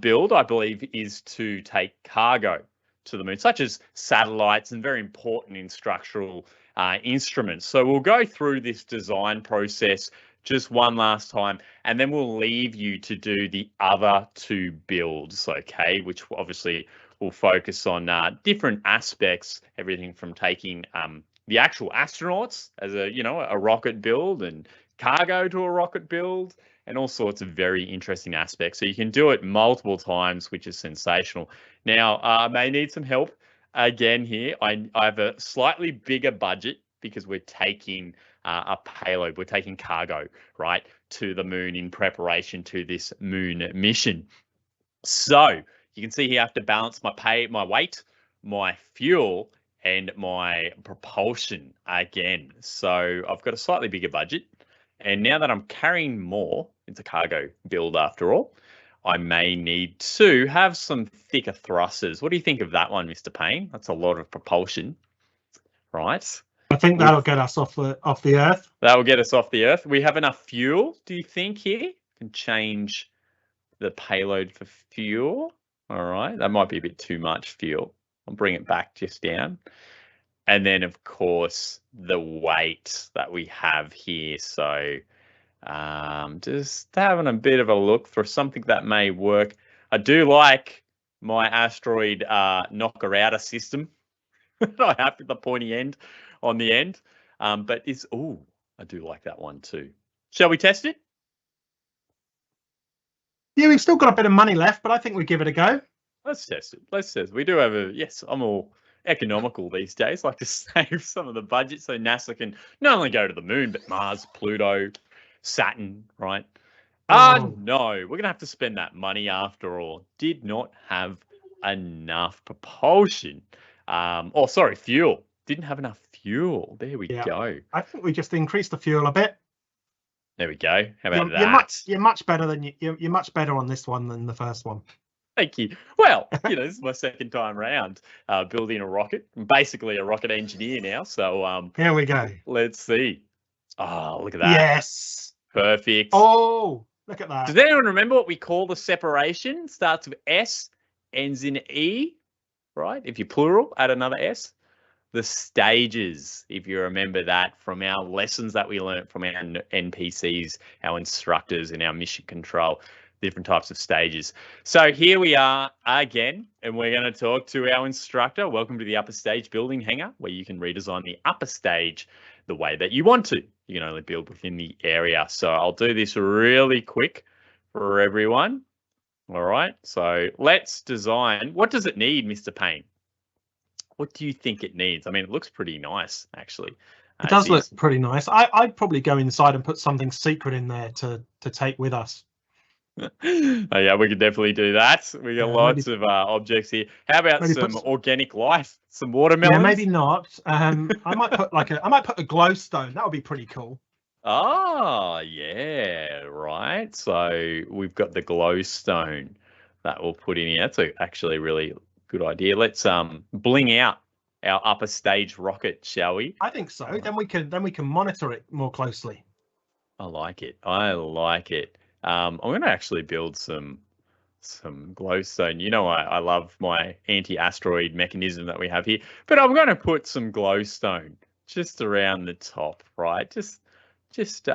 build, I believe, is to take cargo to the moon, such as satellites and very important in structural instruments. So we'll go through this design process just one last time, and then we'll leave you to do the other 2 builds, okay, which obviously will focus on different aspects, everything from taking the actual astronauts as a rocket build and cargo to a rocket build and all sorts of very interesting aspects. So you can do it multiple times, which is sensational. Now, I may need some help again here. I have a slightly bigger budget because we're taking a payload. We're taking cargo, right, to the moon in preparation to this moon mission. So you can see here I have to balance my weight, my fuel, and my propulsion again. So I've got a slightly bigger budget. And now that I'm carrying more, it's a cargo build after all, I may need to have some thicker thrusters. What do you think of that one, Mr. Payne? That's a lot of propulsion, right? I think that'll get us off the Earth. That will get us off the Earth. We have enough fuel, do you think, here? Can change the payload for fuel. All right, that might be a bit too much fuel. I'll bring it back just down. And then, of course, the weight that we have here. So just having a bit of a look for something that may work. I do like my asteroid knocker outer system. I have the pointy end on the end. But I do like that one too. Shall we test it? Yeah, we've still got a bit of money left, but I think we give it a go. Let's test it. Let's test it. We do have yes, I'm all economical these days. Like to save some of the budget so NASA can not only go to the moon, but Mars, Pluto, Saturn, right? Oh. No, we're going to have to spend that money after all. Did not have enough propulsion. Fuel. Didn't have enough fuel. There we go. I think we just increased the fuel a bit. There we go. How about that? You're much better than you're much better on this one than the first one. Thank you. Well, this is my second time around building a rocket. I'm basically a rocket engineer now. So here we go. Let's see. Oh, look at that. Yes. Perfect. Oh, look at that. Does anyone remember what we call the separation? Starts with S, ends in E, right? If you're plural, add another S. The stages, if you remember that from our lessons that we learned from our NPCs, our instructors in our mission control, different types of stages. So here we are again, and we're going to talk to our instructor. Welcome to the upper stage building hangar, where you can redesign the upper stage the way that you want to. You can only build within the area. So I'll do this really quick for everyone. All right. So let's design. What does it need, Mr. Payne? What do you think it needs? I mean, it looks pretty nice, actually. It does look pretty nice. I'd probably go inside and put something secret in there to take with us. Oh, yeah, we could definitely do that. We got lots of objects here. How about some organic life? Some watermelons? Yeah, maybe not. I might put a glowstone. That would be pretty cool. Oh, yeah, right. So we've got the glowstone that we'll put in here. That's actually a really good idea. Let's bling out our upper stage rocket, shall we? I think so. Then we can monitor it more closely. I like it. I'm going to actually build some glowstone. You know, I love my anti-asteroid mechanism that we have here, but I'm going to put some glowstone just around the top, right? Just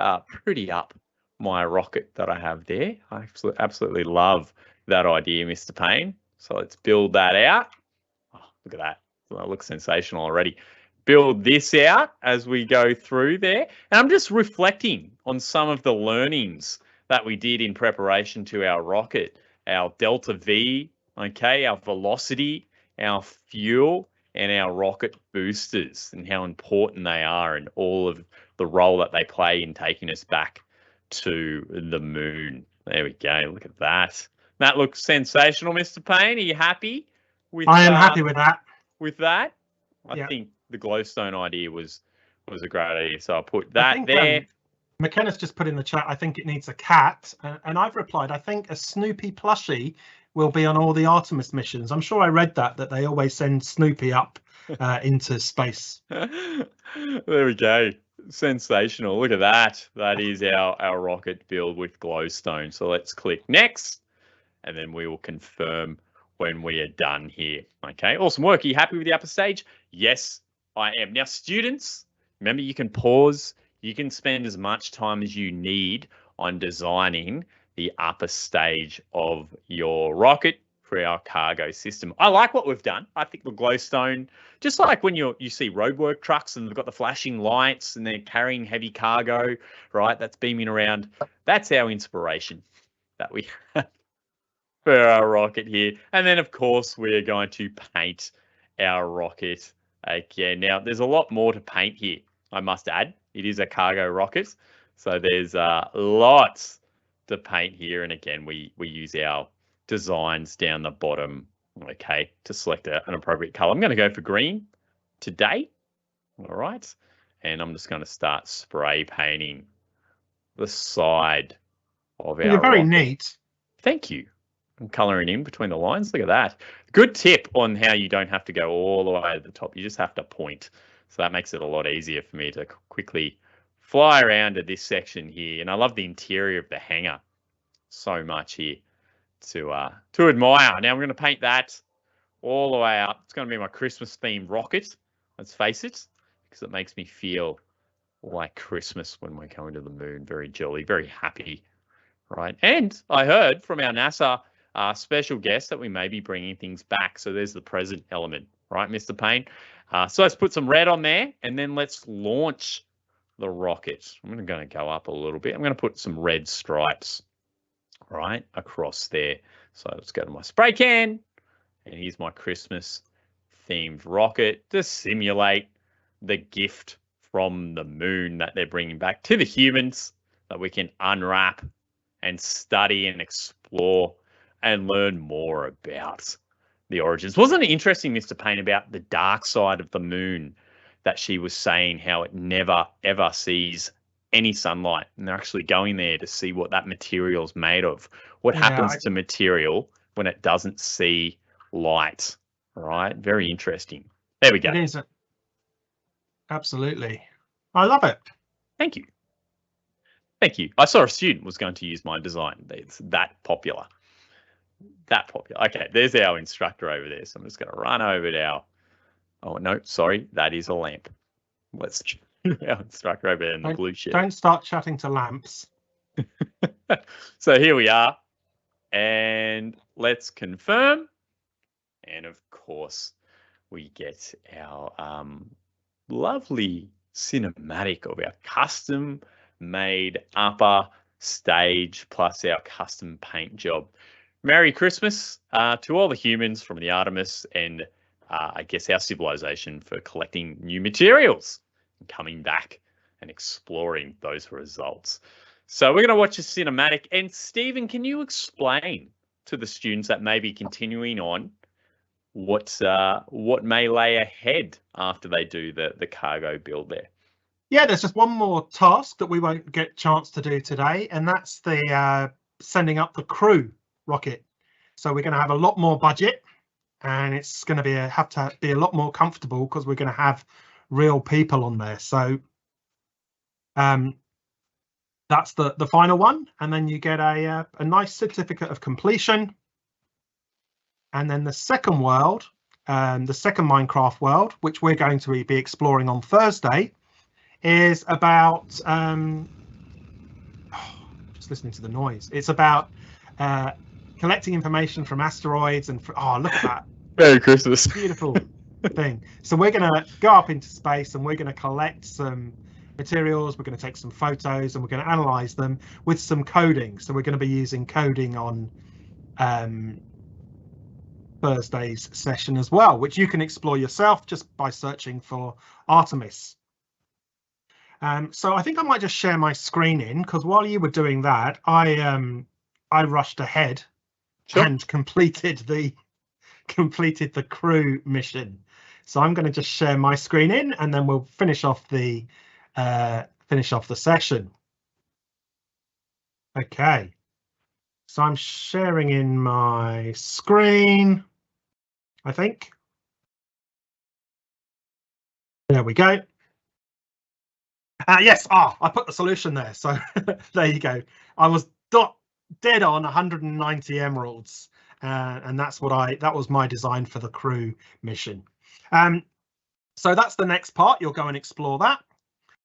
pretty up my rocket that I have there. I absolutely love that idea, Mr. Payne. So let's build that out. Oh, look at that. That looks sensational already. Build this out as we go through there. And I'm just reflecting on some of the learnings that we did in preparation to our rocket, our delta V, okay, our velocity, our fuel, and our rocket boosters, and how important they are and all of the role that they play in taking us back to the moon. There we go. Look at that. That looks sensational, Mr. Payne. Are you happy with I am happy with that. With that? I think the glowstone idea was a great idea. So I'll put that there. McKenna's just put in the chat, I think it needs a cat. And I've replied, I think a Snoopy plushie will be on all the Artemis missions. I'm sure I read that they always send Snoopy up into space. There we go. Sensational. Look at that. That is our rocket build with glowstone. So let's click next, and then we will confirm when we are done here. Okay, awesome work. Are you happy with the upper stage? Yes, I am. Now, students, remember you can pause. You can spend as much time as you need on designing the upper stage of your rocket for our cargo system. I like what we've done. I think the glowstone, just like when you see roadwork trucks and they've got the flashing lights and they're carrying heavy cargo, right? That's beaming around. That's our inspiration that we have for our rocket here. And then, of course, we're going to paint our rocket again. Now, there's a lot more to paint here, I must add. It is a cargo rocket, so there's lots to paint here. And again, we use our designs down the bottom, okay, to select an appropriate color. I'm going to go for green today, all right? And I'm just going to start spray painting the side of our You're very rocket. neat. Thank you. I'm colouring in between the lines. Look at that. Good tip on how you don't have to go all the way to the top. You just have to point. So that makes it a lot easier for me to quickly fly around to this section here. And I love the interior of the hangar so much here to admire. Now I'm going to paint that all the way up. It's going to be my Christmas themed rocket. Let's face it, because it makes me feel like Christmas when we're going to the moon. Very jolly, very happy, right? And I heard from our NASA special guest that we may be bringing things back. So there's the present element, right, Mr. Payne? So let's put some red on there, and then let's launch the rocket. I'm going to go up a little bit. I'm going to put some red stripes right across there. So let's go to my spray can, and here's my Christmas themed rocket to simulate the gift from the moon that they're bringing back to the humans that we can unwrap and study and explore and learn more about the origins. Wasn't it interesting, Mr. Payne, about the dark side of the moon, that she was saying how it never, ever sees any sunlight, and they're actually going there to see what that material is made of. What happens to material when it doesn't see light? All right, very interesting. There we go. It is. Absolutely. I love it. Thank you. Thank you. I saw a student was going to use my design. It's that popular. That popular. Okay, there's our instructor over there. So I'm just going to run over to our... Oh, no, sorry. That is a lamp. Let's our instructor over there in the blue shirt. Don't start chatting to lamps. So here we are. And let's confirm. And of course, we get our lovely cinematic of our custom made upper stage plus our custom paint job. Merry Christmas to all the humans from the Artemis and I guess our civilization for collecting new materials and coming back and exploring those results. So we're going to watch a cinematic. And Stephen, can you explain to the students that may be continuing on what may lay ahead after they do the cargo build there? Yeah, there's just one more task that we won't get a chance to do today, and that's the sending up the crew rocket. So we're going to have a lot more budget, and it's going to be have to be a lot more comfortable because we're going to have real people on there. So that's the final one, and then you get a nice certificate of completion. And then the second world, the second Minecraft world, which we're going to be exploring on Thursday, is about just listening to the noise. It's about collecting information from asteroids and look at that. Merry Christmas. Beautiful thing. So we're going to go up into space and we're going to collect some materials. We're going to take some photos and we're going to analyze them with some coding. So we're going to be using coding on Thursday's session as well, which you can explore yourself just by searching for Artemis. So I think I might just share my screen in, because while you were doing that, I rushed ahead and completed the crew mission. So I'm going to just share my screen in, and then we'll finish off the session. Okay. So I'm sharing in my screen, I think. There we go. Yes, I put the solution there. So there you go. I was dead on 190 emeralds, and that was my design for the crew mission. So that's the next part. You'll go and explore that.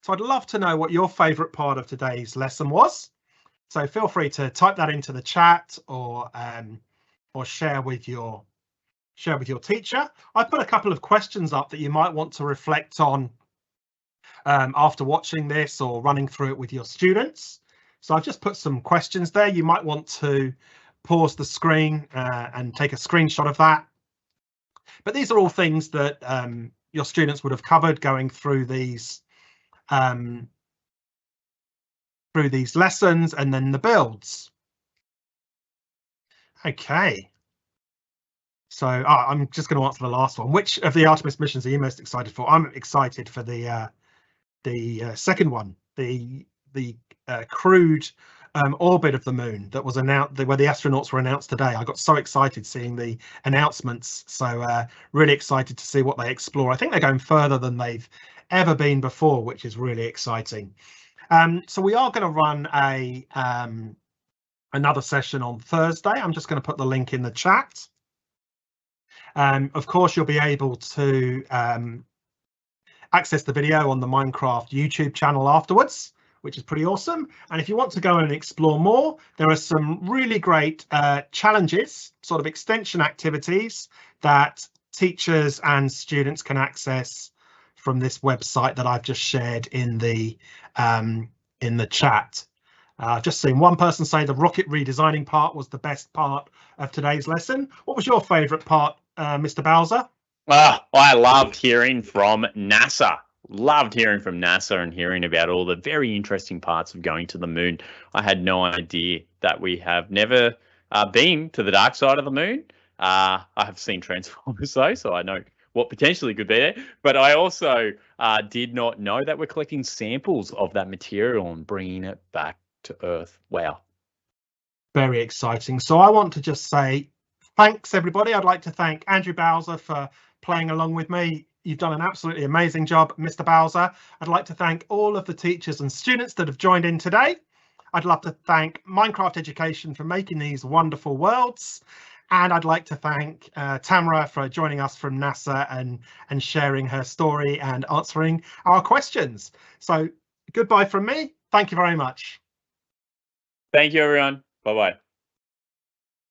So I'd love to know what your favorite part of today's lesson was. So feel free to type that into the chat or share with your teacher. I put a couple of questions up that you might want to reflect on after watching this or running through it with your students. So I've just put some questions there. You might want to pause the screen and take a screenshot of that. But these are all things that your students would have covered going through these lessons and then the builds. Okay. So I'm just going to answer the last one. Which of the Artemis missions are you most excited for? I'm excited for the second one, the crewed orbit of the moon that was announced, where the astronauts were announced today. I got so excited seeing the announcements. So really excited to see what they explore. I think they're going further than they've ever been before, which is really exciting. So we are going to run another session on Thursday. I'm just going to put the link in the chat. Of course, you'll be able to access the video on the Minecraft YouTube channel afterwards, which is pretty awesome. And if you want to go and explore more, there are some really great challenges, sort of extension activities that teachers and students can access from this website that I've just shared in the chat. I've just seen one person say the rocket redesigning part was the best part of today's lesson. What was your favourite part, Mr. Bowser? I loved hearing from NASA. Loved hearing from NASA and hearing about all the very interesting parts of going to the moon. I had no idea that we have never been to the dark side of the moon. I have seen Transformers though, so I know what potentially could be there. But I also did not know that we're collecting samples of that material and bringing it back to Earth. Wow. Very exciting. So I want to just say thanks, everybody. I'd like to thank Andrew Bowser for playing along with me. You've done an absolutely amazing job, Mr. Bowser. I'd like to thank all of the teachers and students that have joined in today. I'd love to thank Minecraft Education for making these wonderful worlds. And I'd like to thank Tamara for joining us from NASA and sharing her story and answering our questions. So goodbye from me. Thank you very much. Thank you, everyone. Bye-bye.